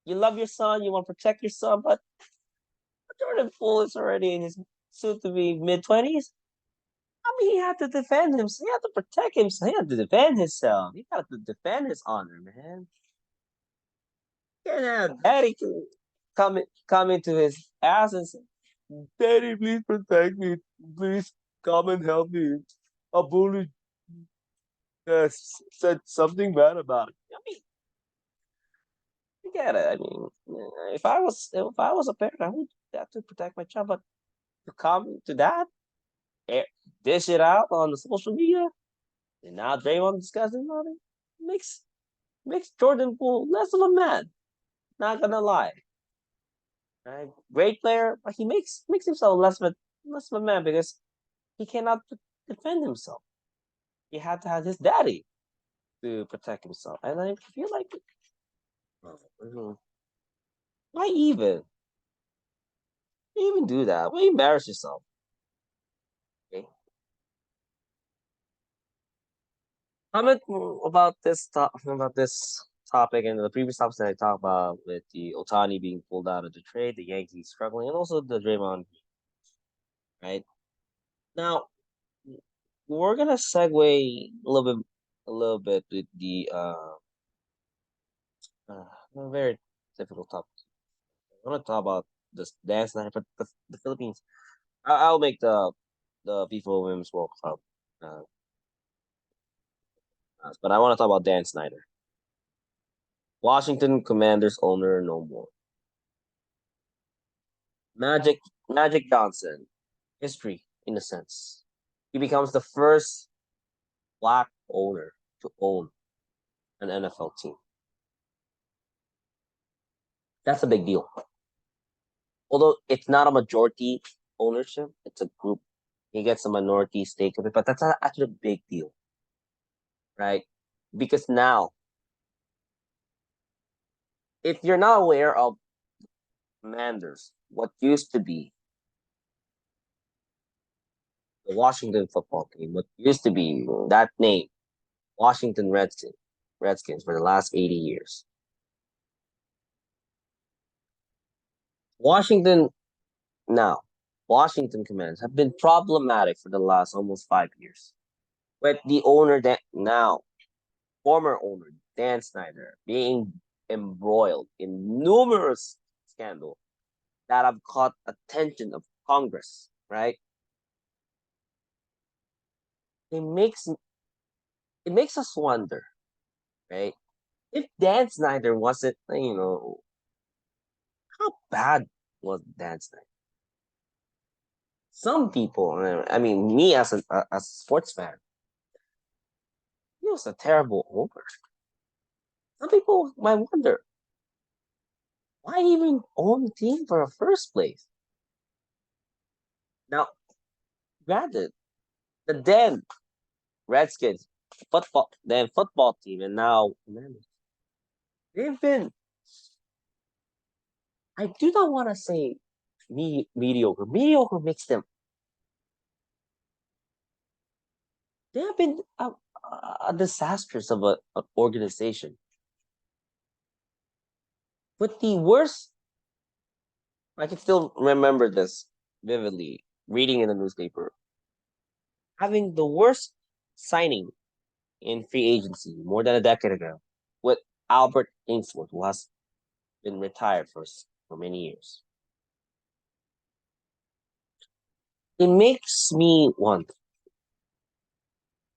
You love your son, you want to protect your son, but Jordan Poole is already in his soon to be mid-20s. I mean, he had to defend himself. He had to protect himself. He had to defend himself. He had to defend his honor, man. You can't have daddy come into his ass and say, "Daddy, please protect me. Please come and help me. A bully said something bad about it." I mean, get it. I mean, if I was a parent, I would have to protect my child. But to come to that, eh, dish it out on the social media, and now Draymond discussing about it, makes makes Jordan Poole less of a man. Not gonna lie, right? Great player, but he makes himself less of a man because he cannot defend himself. He had to have his daddy to protect himself, and I feel like, mhm, why even do that? Why embarrass yourself? Okay. Comment about this topic and the previous topics that I talked about with the Otani being pulled out of the trade, the Yankees struggling, and also the Draymond, right? Now we're gonna segue a little bit with the a very difficult topic. I want to talk about this dance night, but the Philippines. I'll make the FIFA Women's World Cup, uh, but I want to talk about Dan Snyder, Washington Commanders owner, no more. Magic Magic Johnson, history in a sense. He becomes the first black owner to own an NFL team. That's a big deal. Although it's not a majority ownership, it's a group. He gets a minority stake of it, but that's actually a big deal, right? Because now, if you're not aware of Commanders, what used to be the Washington football team, what used to be that name, Washington Redskins for the last 80 years. Washington now, Washington Commanders have been problematic for the last almost 5 years. With the owner that now, former owner Dan Snyder, being embroiled in numerous scandals that have caught attention of Congress, right? It makes it makes us wonder, right? If Dan Snyder wasn't, how bad was Dan Snyder? Some people, I mean, me as a sports fan, he was a terrible owner. Some people might wonder, why even own the team for the first place? Now, granted, the then Redskins football team, and now they've been. I do not want to say mediocre. Mediocre makes them. They have been a disastrous of an organization. But the worst, I can still remember this vividly. Reading in the newspaper, having the worst signing in free agency more than a decade ago, with Albert Ainsworth, who has been retired for many years. It makes me wonder,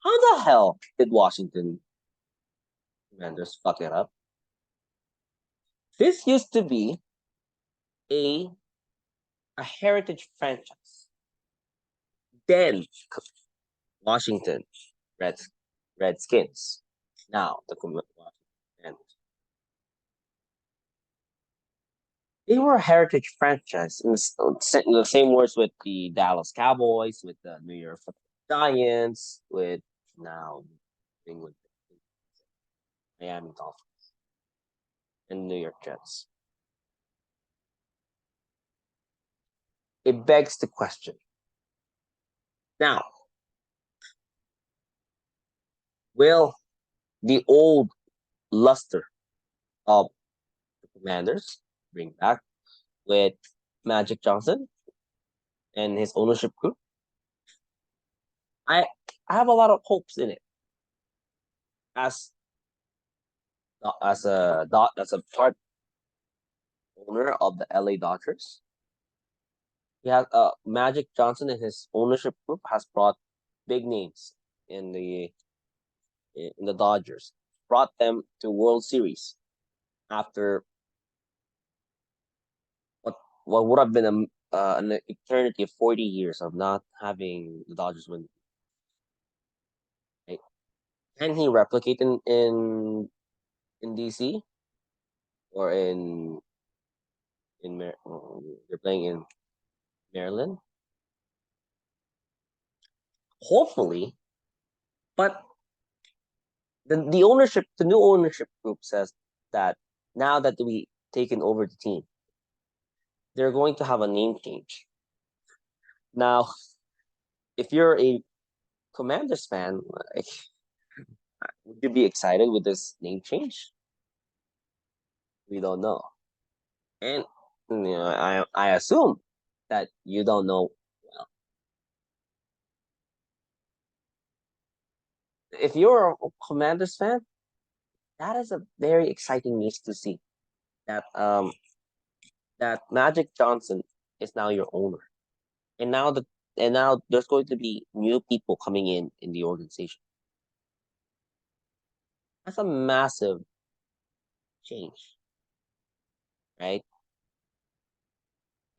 how the hell did Washington Commanders fuck it up? This used to be a a heritage franchise. Then Washington Reds Redskins. Now Washington Commanders. They were a heritage franchise in the same words with the Dallas Cowboys, with the New York Giants, with now England, Miami Dolphins, and New York Jets. It begs the question. Now, will the old luster of the Commanders bring back with Magic Johnson and his ownership group? I I have a lot of hopes in it as as a part owner of the LA Dodgers. He has Magic Johnson and his ownership group has brought big names in the Dodgers, brought them to World Series after what would have been an eternity of 40 years of not having the Dodgers win. Right? Can he replicate in DC or they're playing in Maryland? Hopefully, but the new ownership group says that now that we taken over the team, they're going to have a name change. Now, if you're a Commanders fan, like, would you be excited with this name change? We don't know, and I assume that you don't know. Well, if you're a Commanders fan, that is a very exciting news to see. That that Magic Johnson is now your owner, and now there's going to be new people coming in the organization. That's a massive change, right?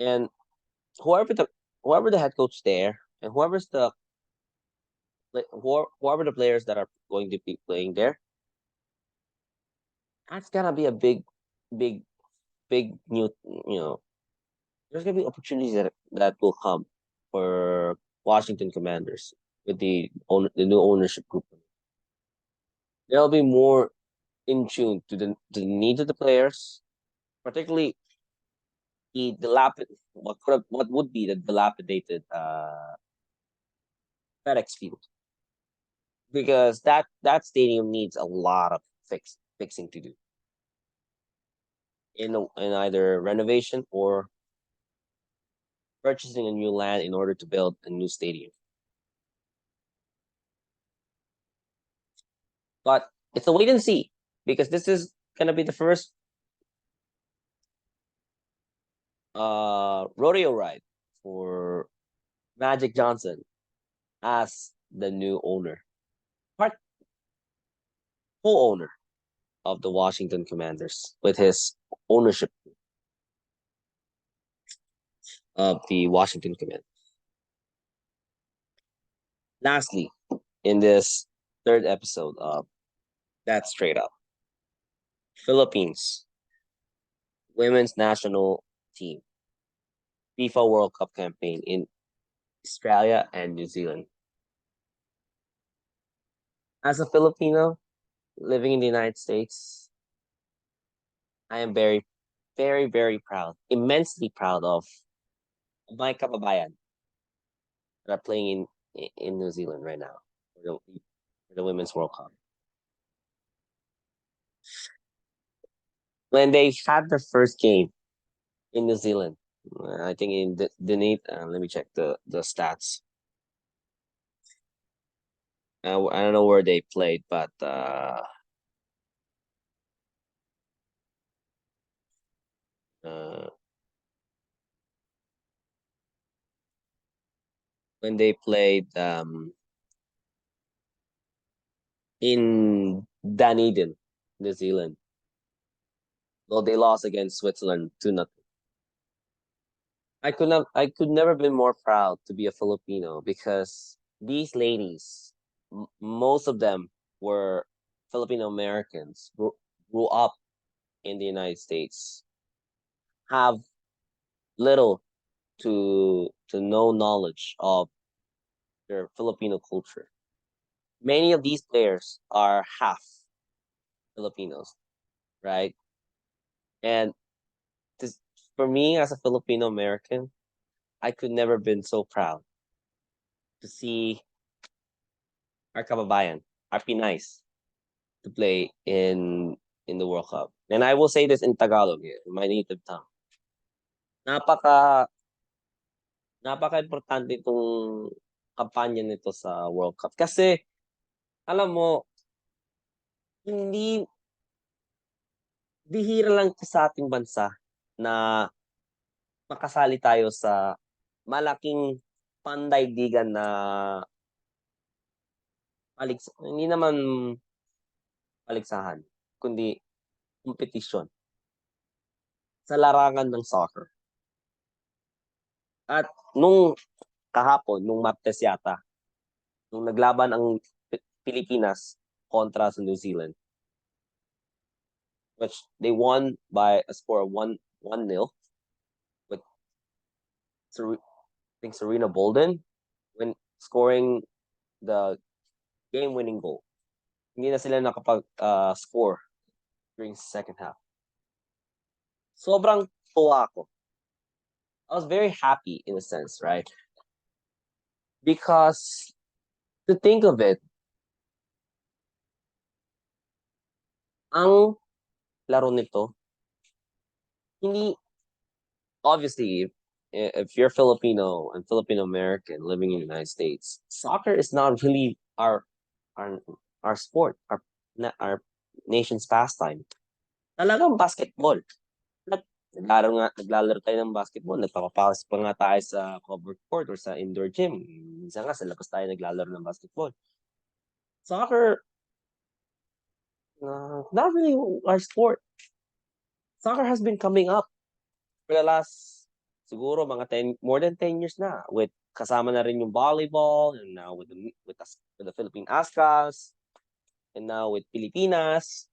And whoever the whoever the head coach there, and whoever the players that are going to be playing there, that's gonna be a big, big new. There's gonna be opportunities that will come for Washington Commanders with the new ownership group. They'll be more in tune to the needs of the players, particularly what would be the dilapidated FedEx Field, because that stadium needs a lot of fixing to do in either renovation or purchasing a new land in order to build a new stadium. But it's a wait and see, because this is gonna be the first rodeo ride for Magic Johnson as the new owner, part co-owner of the Washington Commanders with his ownership of the Washington Commanders. Lastly, in this third episode of That Straight Up, Philippines women's national team FIFA World Cup campaign in Australia and New Zealand. As a Filipino living in the United States, I am very, very, very proud, immensely proud of my kababayan that are playing in New Zealand right now for the Women's World Cup. When they had their first game in New Zealand, I think in Dunedin. Let me check the stats. I don't know where they played, but uh, when they played in Dunedin, New Zealand, though they lost against Switzerland 2-0. I could never been more proud to be a Filipino, because these ladies, most of them were Filipino Americans, grew up in the United States, have little to no knowledge of their Filipino culture. Many of these players are half Filipinos, right? And this, for me as a Filipino American, I could never been so proud to see our kababayan, our Pinays, to play in the World Cup. And I will say this in Tagalog, my native tongue. Napaka Napaka-importante itong kampanya nito sa World Cup. Kasi alam mo, hindi bihira lang sa ating bansa na makasali tayo sa malaking pandaigdigan na hindi naman paligsahan, kundi kompetisyon sa larangan ng soccer. At nung kahapon, nung Martes yata, nung naglaban ang Pilipinas kontra sa New Zealand, which they won by a score of 1-0 with I think Serena Bolden when scoring the game-winning goal. Hindi na sila nakapag-score during second half. Sobrang tuwa ako. I was very happy in a sense, right? Because to think of it, ang laro nito, hindi, obviously, if you're Filipino and Filipino American living in the United States, soccer is not really our our sport, our nation's pastime. Talagang basketball. Naglalaro tayo ng basketball, nagpapapawas pa nga tayo sa covered court or sa indoor gym. Minsan nga sa labas tayo naglalaro ng basketball. Soccer, not really our sport. Soccer has been coming up for the last siguro mga more than 10 years na, with kasama na rin yung volleyball, and now with the Philippine Ascas, and now with Pilipinas.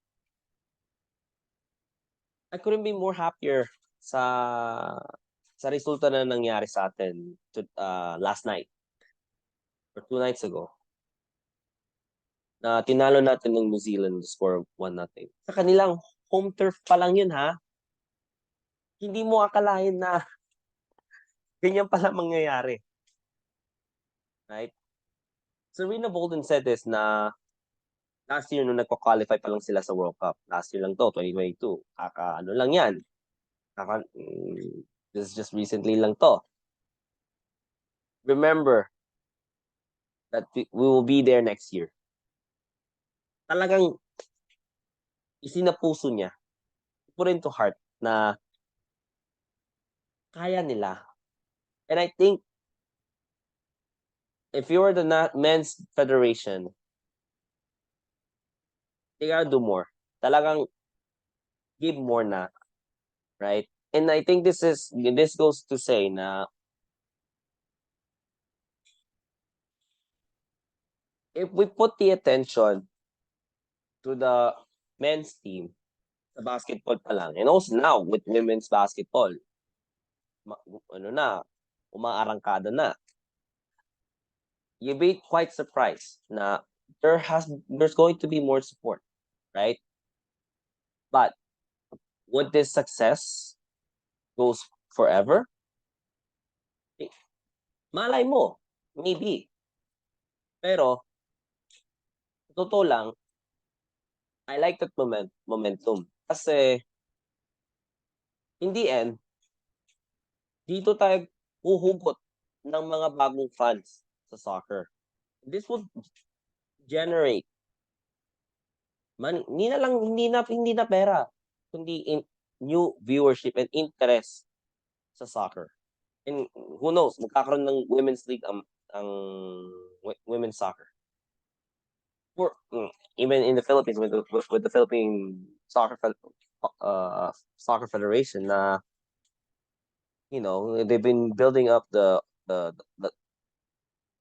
I couldn't be more happier sa resulta na nangyari sa atin last night or 2 nights ago, na tinalo natin ng New Zealand score 1-0. Sa kanilang home turf pa lang yun, ha? Hindi mo akalain na ganyan pala mangyayari. Right? Serena Bolden said this na last year nung nagko-qualify pa lang sila sa World Cup. Last year lang to, 2022. Ano lang yan. This is just recently lang to. Remember that we will be there next year. Talagang isinapuso niya, put into heart na kaya nila. And I think if you were the men's federation, they gotta do more. Talagang give more na, right? And I think this goes to say na if we put the attention to the men's team sa basketball pa lang, and also now with women's basketball, umaarangkada na. You'll be quite surprised na there's going to be more support, right? But would this success goes forever? Malay mo, maybe. Pero, totoo lang, I like that momentum. Kasi, in the end, dito tayo huhugot ng mga bagong fans sa soccer. This would generate hindi na pera, kundi new viewership and interest sa soccer. And who knows, magkakaroon ng women's league ang women's soccer. Or even in the Philippines with the Philippine soccer federation na they've been building up the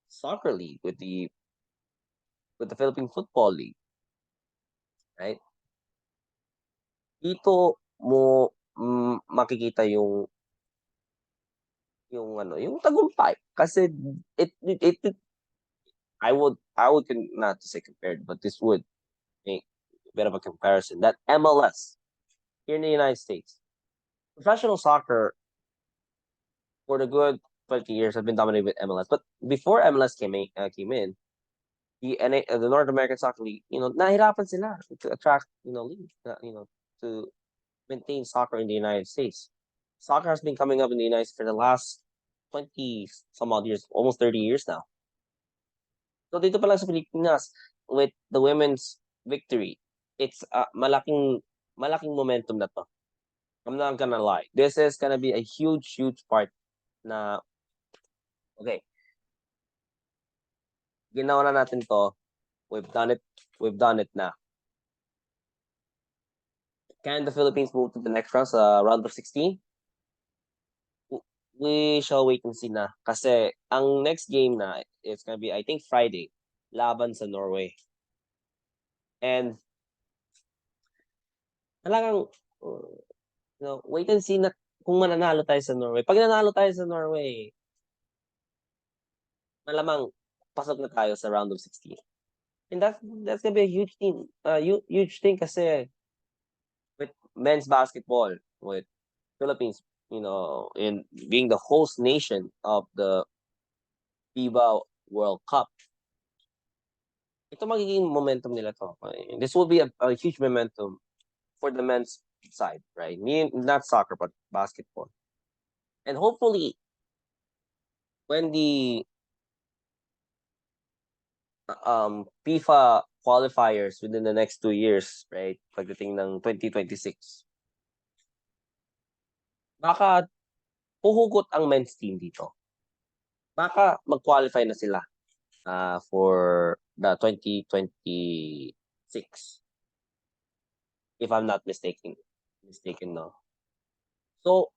soccer league with the Philippine Football League, right? Dito mo makikita yung tagumpay kasi I would not to say compared, but this would make a bit of a comparison that MLS here in the United States, professional soccer for the good 20 years have been dominated with MLS, but before MLS came in, the North American Soccer League, nahirapan sila to attract league, to maintain soccer in the United States. Soccer has been coming up in the United States for the last 20 some odd years, almost 30 years now. So dito pa lang sa Pilipinas, with the women's victory, it's malaking momentum na to. I'm not gonna lie. This is gonna be a huge part na, okay, ginawa na natin to. We've done it na. Can the Philippines move to the next round, round of 16? we shall wait and see na. Kasi ang next game na, it's gonna be, I think, Friday. Laban sa Norway. And talagang, wait and see na kung mananalo tayo sa Norway. Pag nanalo tayo sa Norway, malamang pasok na tayo sa round of 16. And that's gonna be a huge thing. Huge thing kasi with men's basketball, with Philippines, in being the host nation of the FIBA World Cup, ito magiging momentum nila to. This will be a huge momentum for the men's side, right? Not soccer, but basketball. And hopefully, when the FIFA qualifiers within the next 2 years, right? Pagdating ng 2026, baka puhugot ang men's team dito. Baka mag-qualify na sila for the 2026. If I'm not mistaken, no. So,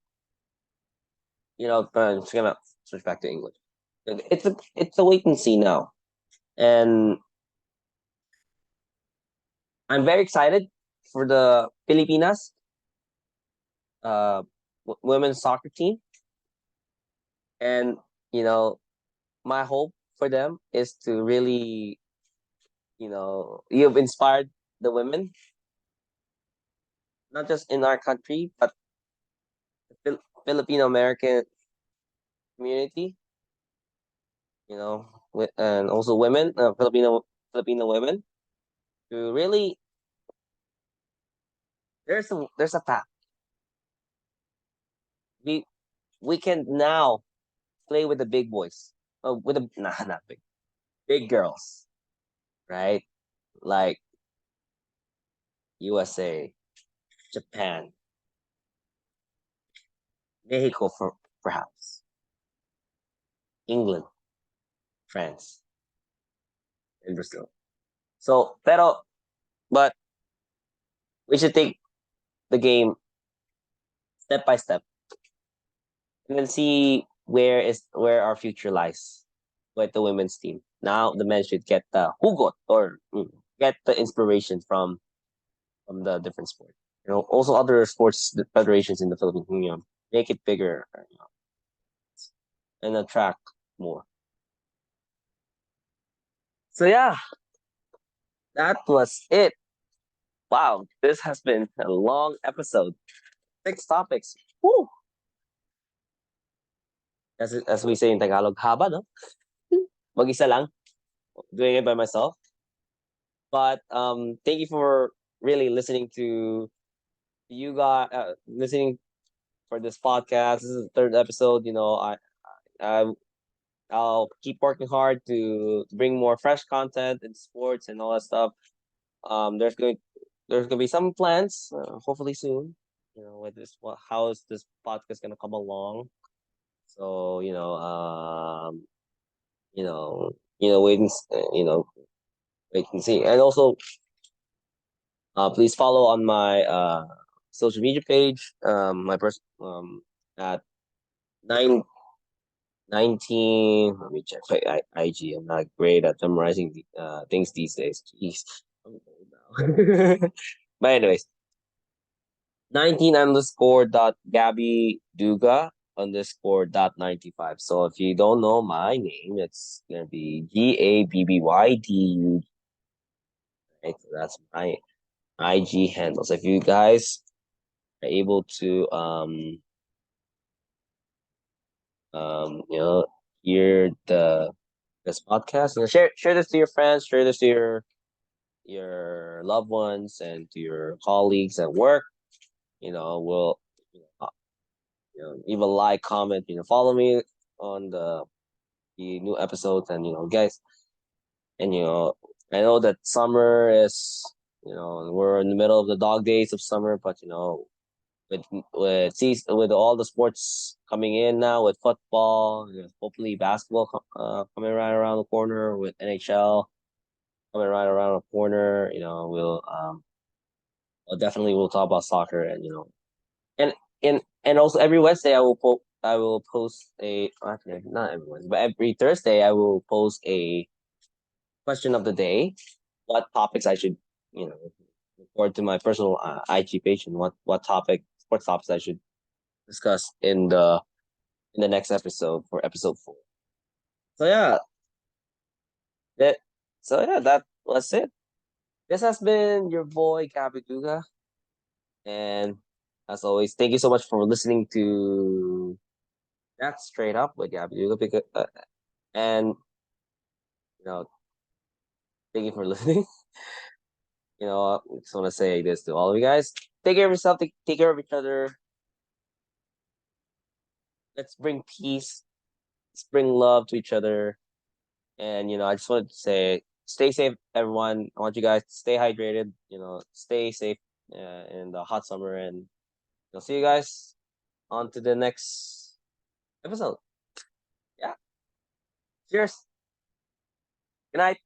I'm just gonna switch back to English. It's a wait and see now, and I'm very excited for the Filipinas uh women's soccer team, and my hope for them is to really, you've inspired the women, not just in our country, but the Filipino American community, and also women, Filipino women, to really, there's a path. We can now play with the big boys, with the nah, not big girls, right? Like USA, Japan, Mexico, for perhaps England, France, and Brazil. So, but we should take the game step by step, and then see where our future lies with the women's team. Now the men should get the hugot, or get the inspiration from the different sports. Also other sports federations in the Philippines, make it bigger, and attract more. So yeah, that was it. Wow, this has been a long episode. 6 topics. Woo! As we say in Tagalog, haba, no? Mag-isa lang, doing it by myself. But thank you for really listening to you guys, listening for this podcast. This is the third episode. I I'll keep working hard to bring more fresh content in sports and all that stuff. There's going to be some plans, hopefully soon. With how is this podcast gonna come along? So wait and wait and see. And also, please follow on my social media page. My person at 19. Let me check my IG. I'm not great at memorizing things these days. Jeez, I'm old now. But anyways, 19 underscore dot Gabby Duga underscore dot 95. So if you don't know my name, it's gonna be GABBYDU. Right? So that's my IG handle. So if you guys are able to hear this podcast, share this to your friends, share this to your loved ones, and to your colleagues at work. We'll leave a like, comment, follow me on the new episodes, and guys, and I know that summer is, we're in the middle of the dog days of summer, but with with all the sports coming in now, with football, hopefully basketball coming right around the corner, with NHL coming right around the corner, we'll definitely we'll talk about soccer, and and also every Wednesday I will I will post a actually not everyone's, but every Thursday I will post a question of the day. What topics I should, you know, report to my personal IG page, and sports topics I should discuss in the next episode for episode 4. So yeah, that that was it. This has been your boy Gabiduga, and as always, thank you so much for listening to that straight up with Gabiduga. Because and you know, thank you for listening. I just want to say this to all of you guys: take care of yourself, take care of each other. Let's bring peace, let's bring love to each other. And I just wanted to say, stay safe, everyone. I want you guys to stay hydrated. Stay safe in the hot summer, and I'll see you guys on to the next episode. Yeah. Cheers. Good night.